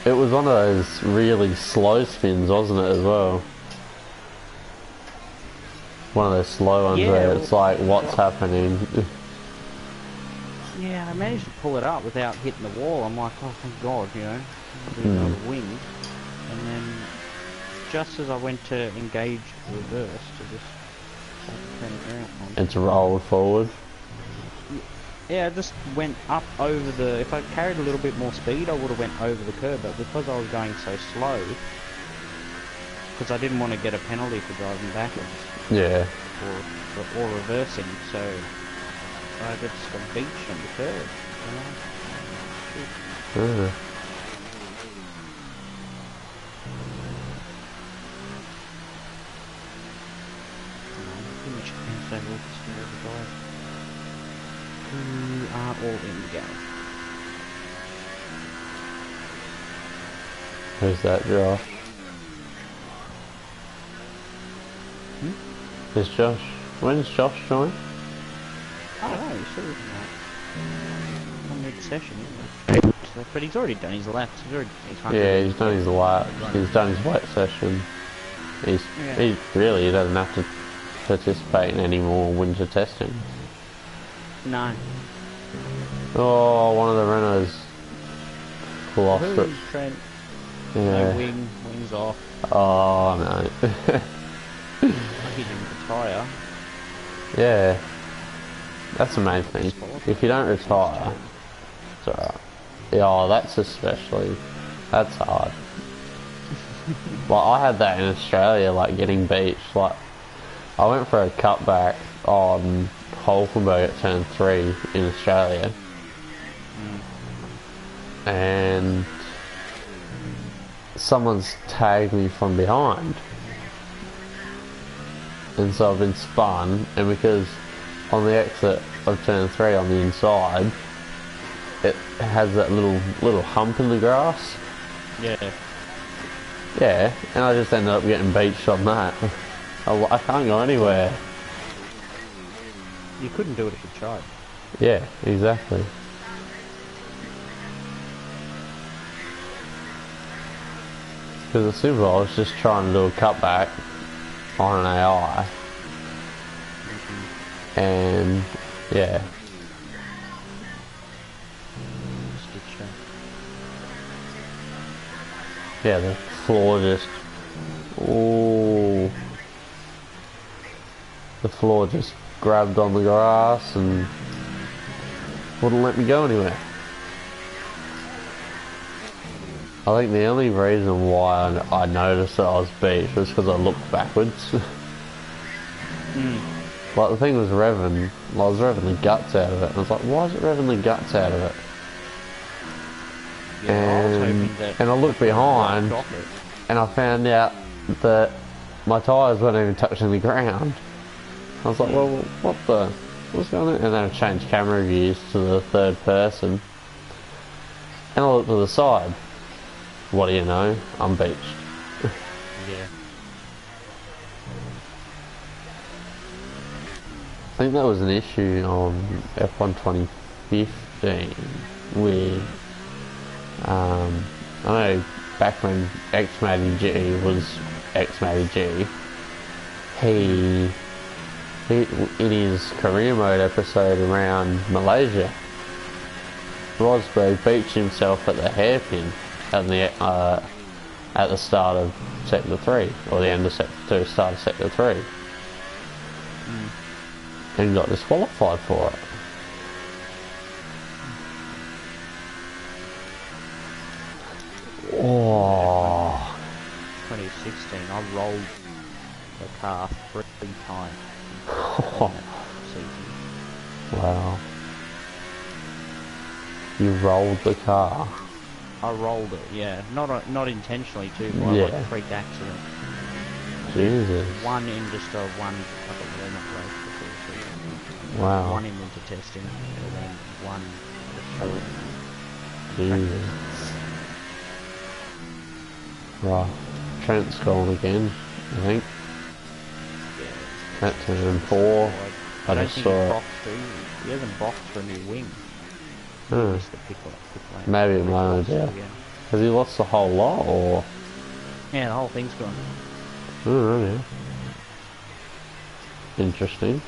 It was one of those really slow spins, wasn't it, as well? One of those slow ones where it's like, what's happening? Yeah, I managed to pull it up without hitting the wall. I'm like, oh, thank God, you know, another wing. And then, just as I went to engage reverse, to just turn it around. And to roll forward. Yeah, I just went up over the... If I carried a little bit more speed, I would have went over the curb, but because I was going so slow, because I didn't want to get a penalty for driving backwards. Yeah. Or reversing, so I just got beached on the curb. Pretty much against that all the guys who are all in the garage. Who's that, Josh? Is Josh... When's Josh join? I don't know, he's sort of on mid-session, isn't he? But he's already done his laps. He's done his laps. He's done his wet session. He really doesn't have to participate in any more winter testing. No. Oh, one of the runners lost it. Trent? Yeah. No wings off. Oh no. He didn't retire. Yeah. That's the main thing. If you don't retire, it's alright. Yeah, oh, that's especially, that's hard. Like, I had that in Australia, like, getting beached. Like, I went for a cutback on Hulkenberg at turn 3 in Australia. And someone's tagged me from behind. And so I've been spun, and because on the exit of turn 3 on the inside, it has that little hump in the grass. Yeah. Yeah, and I just ended up getting beached on that. I can't go anywhere. You couldn't do it if you tried. Yeah, exactly. Because the Super Bowl was just trying to do a cutback on an AI. And, yeah. Yeah, the floor just... Ooh. The floor just grabbed on the grass and wouldn't let me go anywhere. I think the only reason why I noticed that I was beached was because I looked backwards. Like, the thing was revving, I was revving the guts out of it, and I was like, why is it revving the guts out of it? Yeah, and I looked behind, and I found out that my tyres weren't even touching the ground. I was like, well, what's going on? And then I changed camera views to the third person, and I looked to the side. What do you know? I'm beached. Yeah. I think that was an issue on F1 2015 with, I know back when X-Matty G was X-Matty G, he, in his career mode episode around Malaysia, Rosberg beached himself at the hairpin at the start of Sector 3, or the end of Sector 2, start of Sector 3. And got disqualified for it. Oh. 2016, I rolled the car 3 times. Wow. You rolled the car. I rolled it, yeah. Not intentionally too, by like a freak accident. Jesus. One in just a one, like a warm-up race before. Wow. One in winter testing, and then one Jesus. Right. Trent's gone again, I think. Yeah. At turn 4. I don't just think saw it. he hasn't boxed for a new wing. Just the pick lane. Maybe it might, yeah. Has he lost the whole lot, or? Yeah, the whole thing's gone. Oh, yeah. Interesting.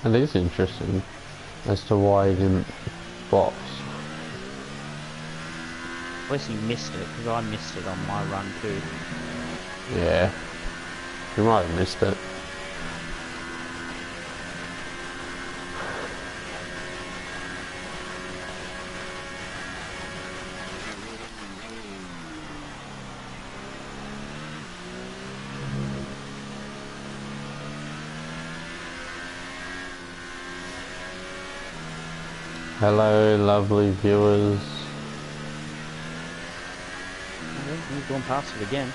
It is interesting as to why he didn't box. Unless he missed it, because I missed it on my run too. Yeah. He might have missed it. Hello, lovely viewers. He's gone past it again.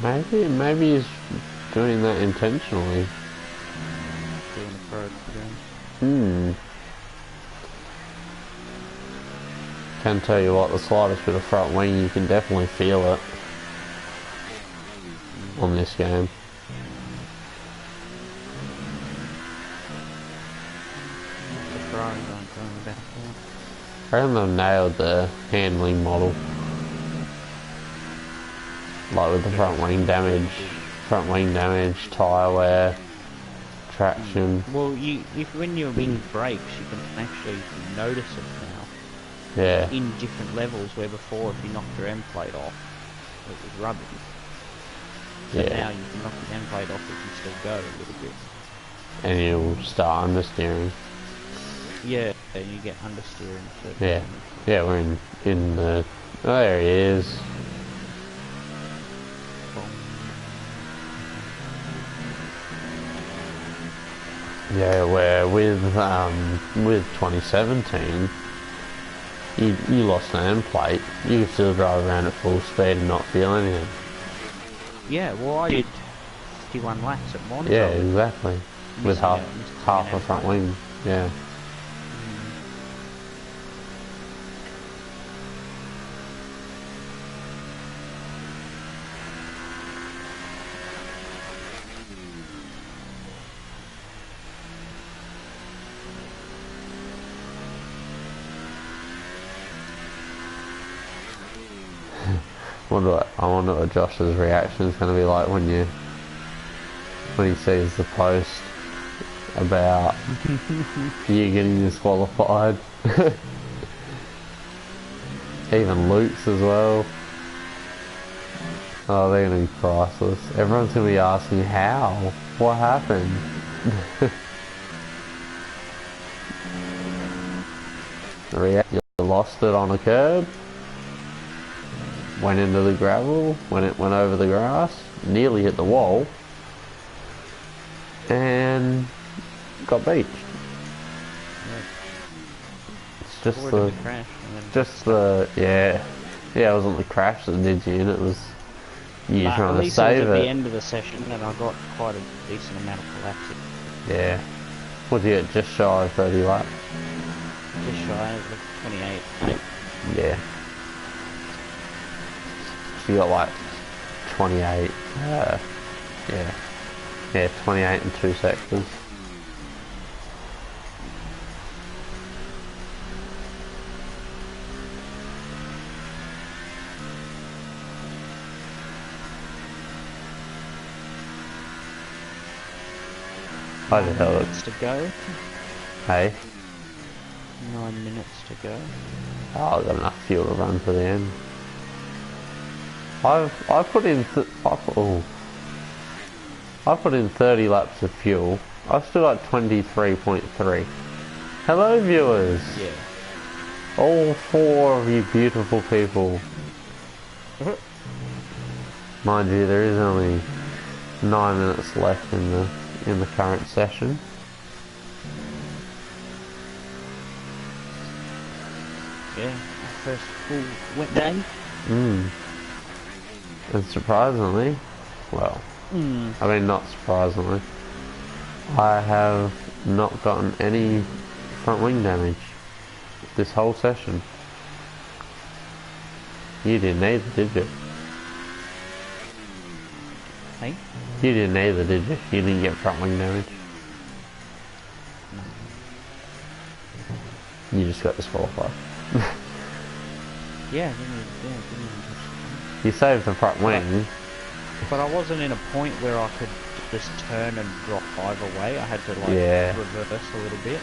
Maybe he's doing that intentionally. Doing approach again. Can tell you what, the slightest bit of front wing, you can definitely feel it on this game. Ferrari's aren't doing about that. I reckon they've nailed the handling model. Like with the front wing damage, tyre wear, traction. Well, when you're in brakes, you can actually notice it now. Yeah. In different levels, where before, if you knocked your end plate off, it was rubbish. But Yeah. now you can knock the end plate off, it can still go a little bit. And you'll start understeering. Yeah, and you get understeering. Yeah. Yeah, we're in the... Oh, there he is. Yeah, where with 2017, you lost an end plate. You could still drive around at full speed and not feel anything. Yeah, well, I did 51 laps at Monza. Yeah, exactly. With half a front wing. Yeah. I wonder what Josh's reaction is going to be like when he sees the post about you getting disqualified. Even Luke's as well. Oh, they're going to be priceless. Everyone's going to be asking how? What happened? You lost it on a curb. Went into the gravel, when it went over the grass, nearly hit the wall, and got beached. It's just yeah, it wasn't the crash that did you in, it was you trying to save it. At the end of the session, and I got quite a decent amount of collapsing. Yeah. What did you get, just shy of 30 laps? Just shy of 28. Yeah. You got like 28, yeah, 28 in 2 sectors. How the hell minutes to go. Hey? 9 minutes to go. Oh, I've got enough fuel to run to the end. I put in 30 laps of fuel. I've still got 23.3. Hello viewers. Yeah. All 4 of you beautiful people. Mind you, there is only 9 minutes left in the current session. Yeah, first full wet day. And surprisingly, well, I mean not surprisingly, I have not gotten any front wing damage this whole session. You didn't either, did you? Hey? You didn't either, did you? You didn't get front wing damage? You just got disqualified. Yeah, You saved the front wing. But I wasn't in a point where I could just turn and drive away. I had to reverse a little bit.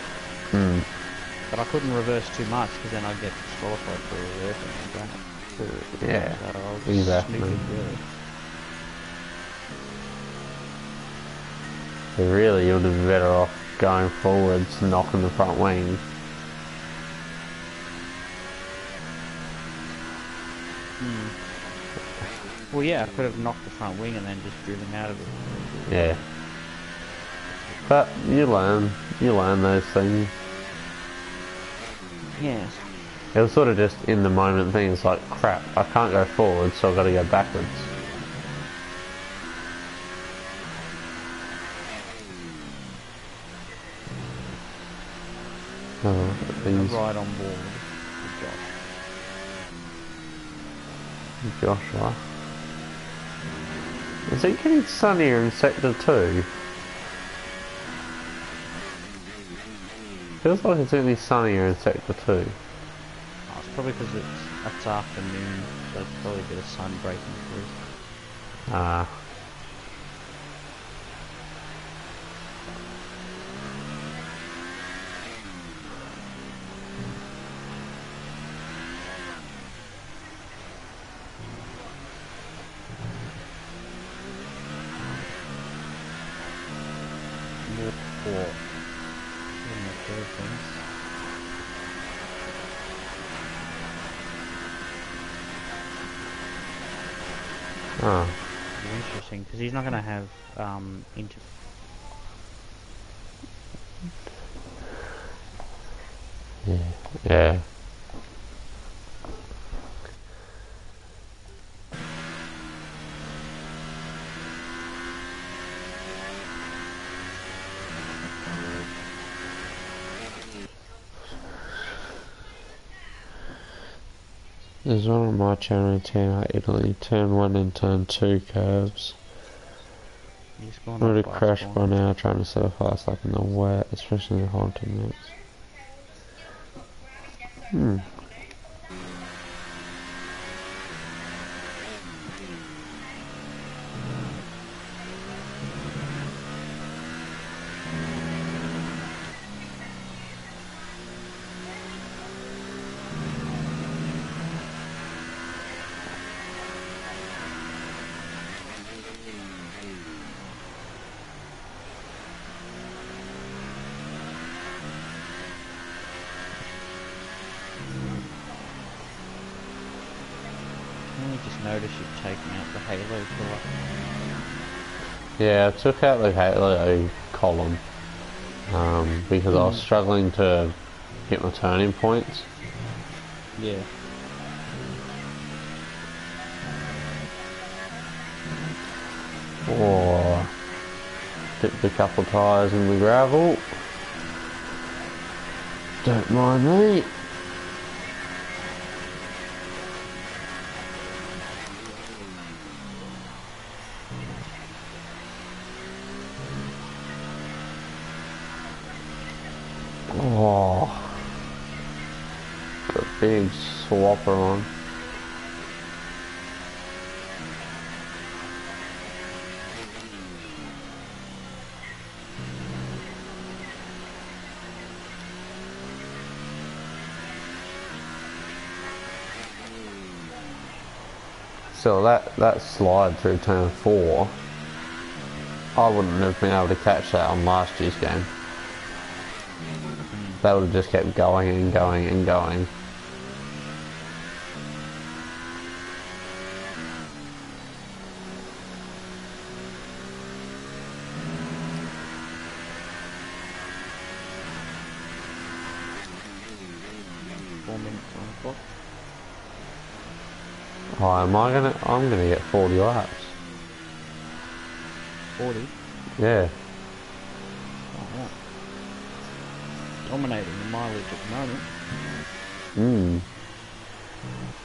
But I couldn't reverse too much because then I'd get disqualified for reversing and that. Yeah, So I was exactly. stupid, really. So really, you would have been better off going forwards, knocking the front wing. Well, yeah, I could have knocked the front wing and then just driven out of it. Yeah. But you learn those things. Yeah. It was sort of just in the moment thing. It's like, crap, I can't go forward, so I've got to go backwards. Oh, these Right on board with Josh. Joshua. Is it getting sunnier in Sector 2? feels like it's gonna be sunnier in Sector 2. Oh, it's probably because it's afternoon, so it's probably a bit of sun breaking through. Ah. Or in the Philippines. Oh. Interesting, because he's not going to have Yeah. Yeah. There's one on my channel in Turn Italy, turn 1 and turn 2 curves. He's gone I would up have last crashed by one. now trying to set a fast lap in the wet, especially in the haunted mix. I just noticed you've taken out the halo color. Yeah, I took out the halo column because I was struggling to get my turning points. Yeah. Or dipped a couple of tyres in the gravel. Don't mind me. Oh, got a big swapper on. So that slide through turn 4, I wouldn't have been able to catch that on last year's game. That would have just kept going and going and going. Oh, I'm gonna get 40 laps. 40? Yeah. Oh, dominating the mileage at the moment.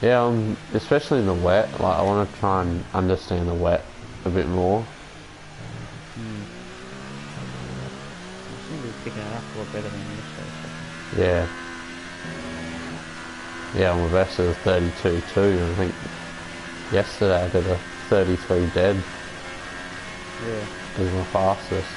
Yeah, especially in the wet, like I want to try and understand the wet a bit more. You seem to be picking it up a lot better than yesterday. Yeah. Yeah, my best is 32 too, and I think yesterday I did a 33 dead. Yeah. It was my fastest.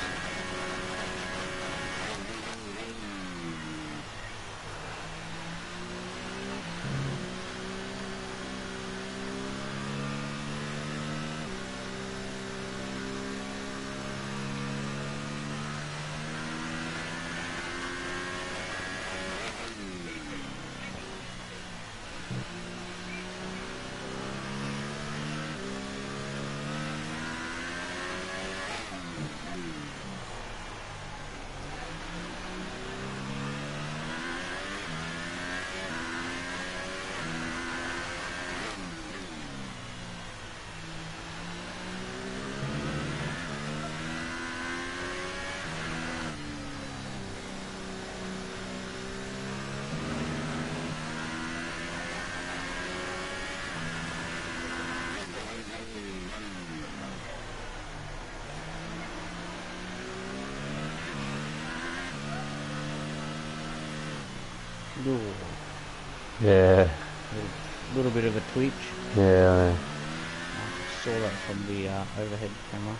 Ooh, Yeah. little bit of a twitch. Yeah. I saw that from the overhead camera.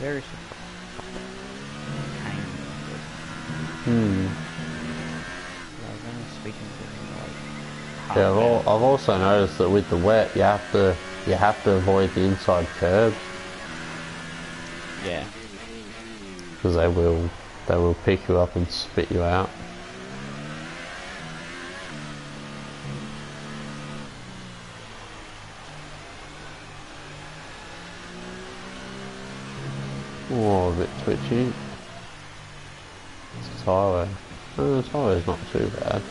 Very surprised. I was only speaking to him like half Yeah, hour. I've also noticed that with the wet, you have to avoid the inside curbs Yeah. because they will pick you up and spit you out. Oh, a bit twitchy. It's a highway. Oh, this highway's not too bad.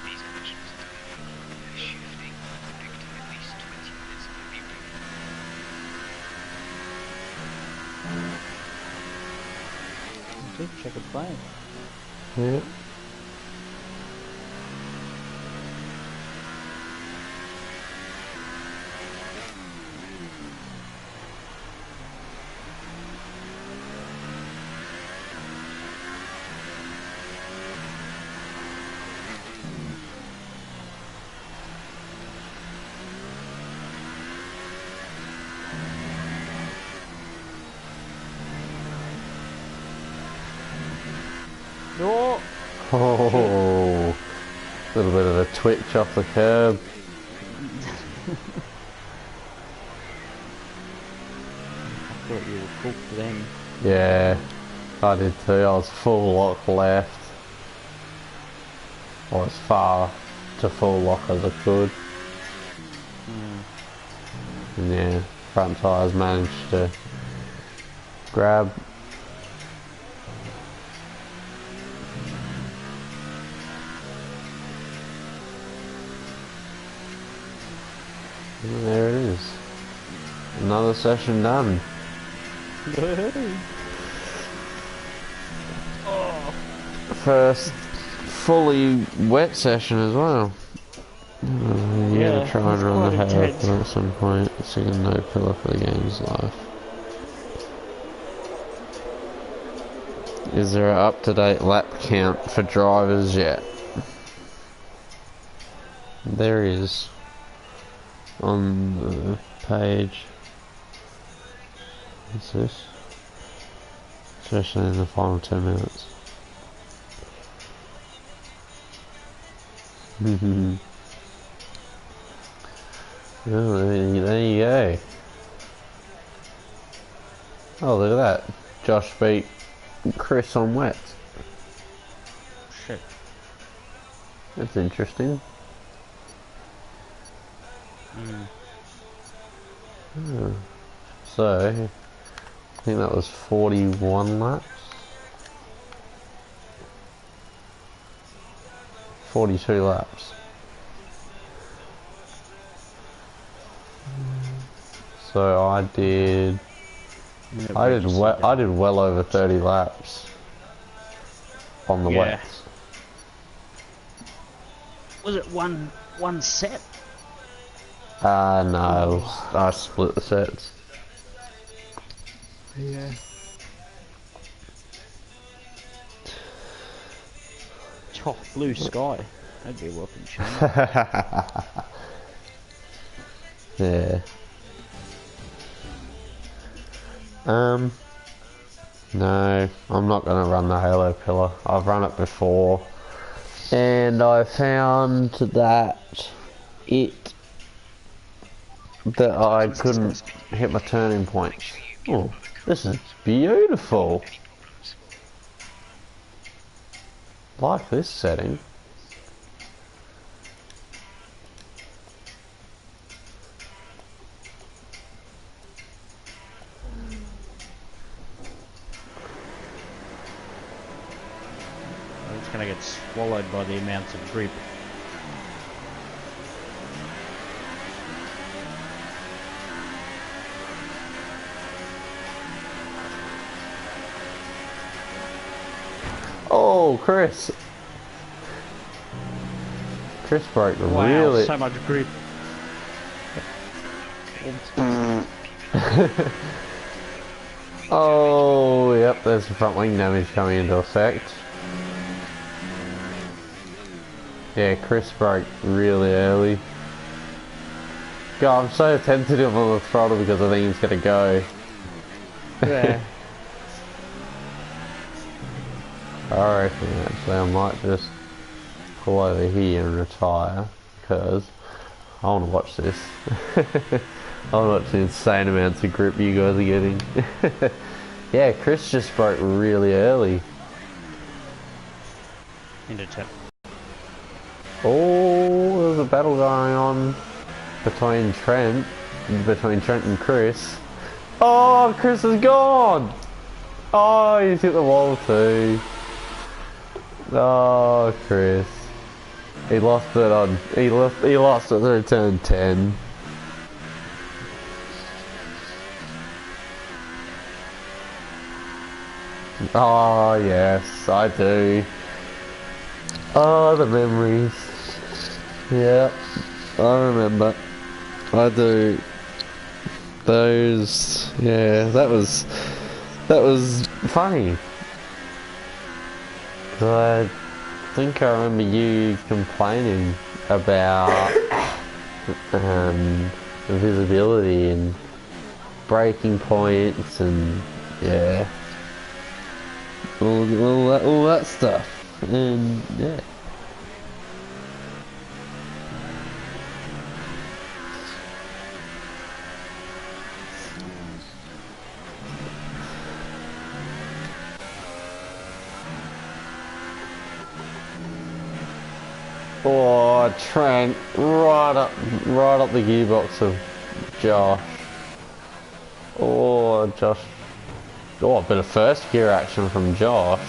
These actions are shifting, predicting at least 20 minutes of replay. Did check a plane. Yeah. Oh! Oh, a little bit of a twitch off the curb. I thought you were cooked then. Yeah, I did too. I was full lock left. Or as far to full lock as I could. And yeah, front tyres managed to grab. And there it is. Another session done. First fully wet session as well. You're Yeah, gonna try and it's run the quite hair intense. at some point, so you can no pillar for the game's life. Is there an up-to-date lap count for drivers yet? There is. On the page. What's this? Especially in the final 10 minutes. Oh, there you go. Oh, look at that. Josh beat Chris on wet. Shit. That's interesting. Oh. So, I think that was 41 laps. 42 laps. So I did well over 30 laps. on the Yeah. wets. Was it one set? No, I split the sets. Yeah. Oh, blue sky. That'd be a welcome change. Yeah. No, I'm not gonna run the Halo pillar. I've run it before, and I found that I couldn't hit my turning points. Oh, this is beautiful. Like this setting. It's gonna get swallowed by the amounts of grip. Oh, Chris broke Wow, really. so much grip. Oh, yep, there's the front wing damage coming into effect. Yeah, Chris broke really early. God, I'm so tentative on the throttle because I think it's gonna go. Yeah. I reckon actually I might just pull over here and retire because I want to watch this. I want to watch the insane amounts of grip you guys are getting. Yeah, Chris just broke really early. Into tip. Oh, there's a battle going on between Trent and Chris. Oh, Chris is gone! Oh, he's hit the wall too. Oh, Chris. He lost it on. He lost it through turn 10. Oh yes, I do. Oh, the memories. Yeah, I remember. I do. Those. Yeah, that was funny. I think I remember you complaining about visibility and braking points and yeah, all that stuff, and yeah. Oh, Trent, right up the gearbox of Josh. Oh, Josh. Oh, a bit of first gear action from Josh.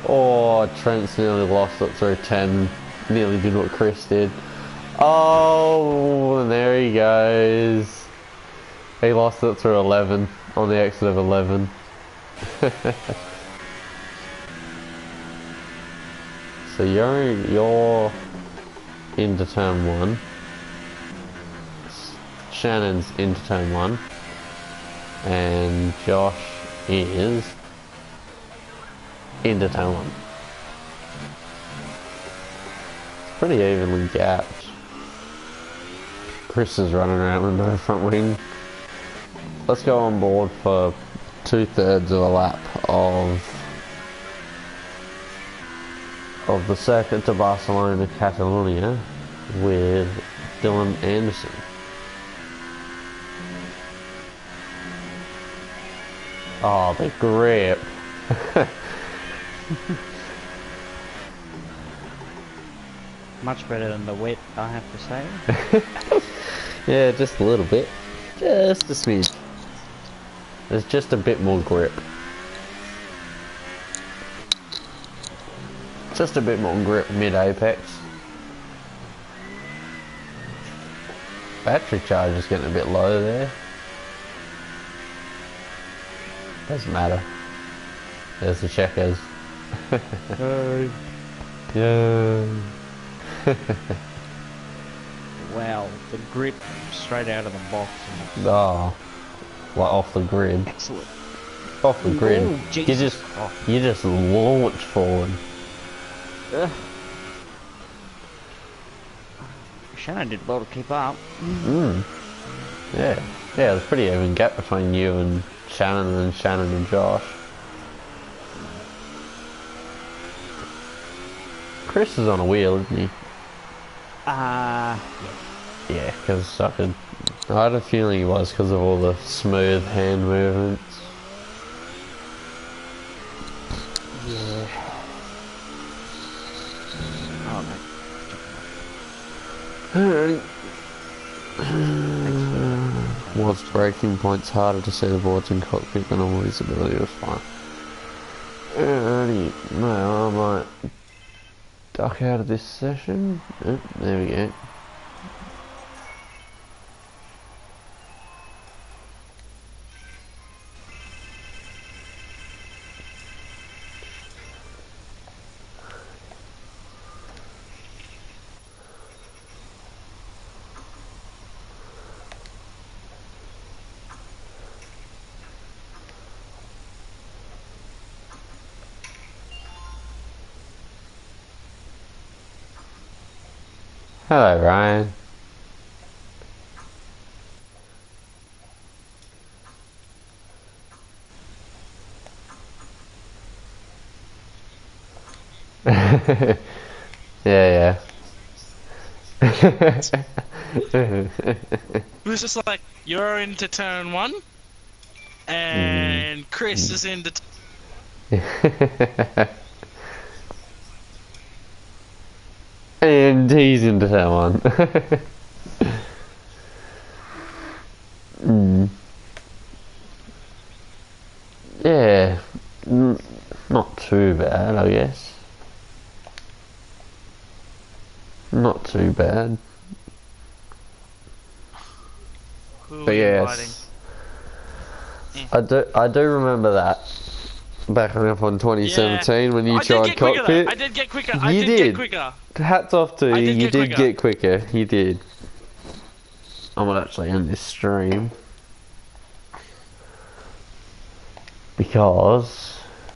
Oh, Trent's nearly lost it through 10. Nearly did what Chris did. Oh, and there he goes. He lost it through 11 on the exit of 11. So you're into turn 1. Shannon's into turn 1. And Josh is into turn 1. It's pretty evenly gapped. Chris is running around with no front wing. Let's go on board for 2/3 of a lap of the circuit to Barcelona, Catalonia with Dylan Anderson. Oh, the grip. Much better than the wet, I have to say. Yeah, just a little bit. Just a smidge. There's just a bit more grip. Just a bit more grip mid-apex. Battery charge is getting a bit low there. Doesn't matter. There's the checkers. Hey. Yeah. Wow, the grip straight out of the box. Oh, like off the grid. Excellent. Off the grid. Oh, Jesus. You just launch forward. Shannon did well to keep up. Yeah. Yeah, there's a pretty even gap between you and Shannon and Josh. Chris is on a wheel, isn't he? Yeah. Yeah, because I had a feeling he was because of all the smooth hand movements. Yeah. Oh, mate. Whilst breaking points harder to see the boards in cockpit than normal visibility was fine. Alrighty, no, I might duck out of this session. Oh, there we go. Hello, Ryan. Yeah. It was just like, you're into turn 1, and Chris is into... And he's into that one. Yeah, not too bad, I guess. Not too bad. Who But are you yes, I do remember that back on F1 2017 when you tried cockpit. I did get quicker. You did. Get quicker. Hats off to you. You did quicker. get quicker. You did. I might actually end this stream because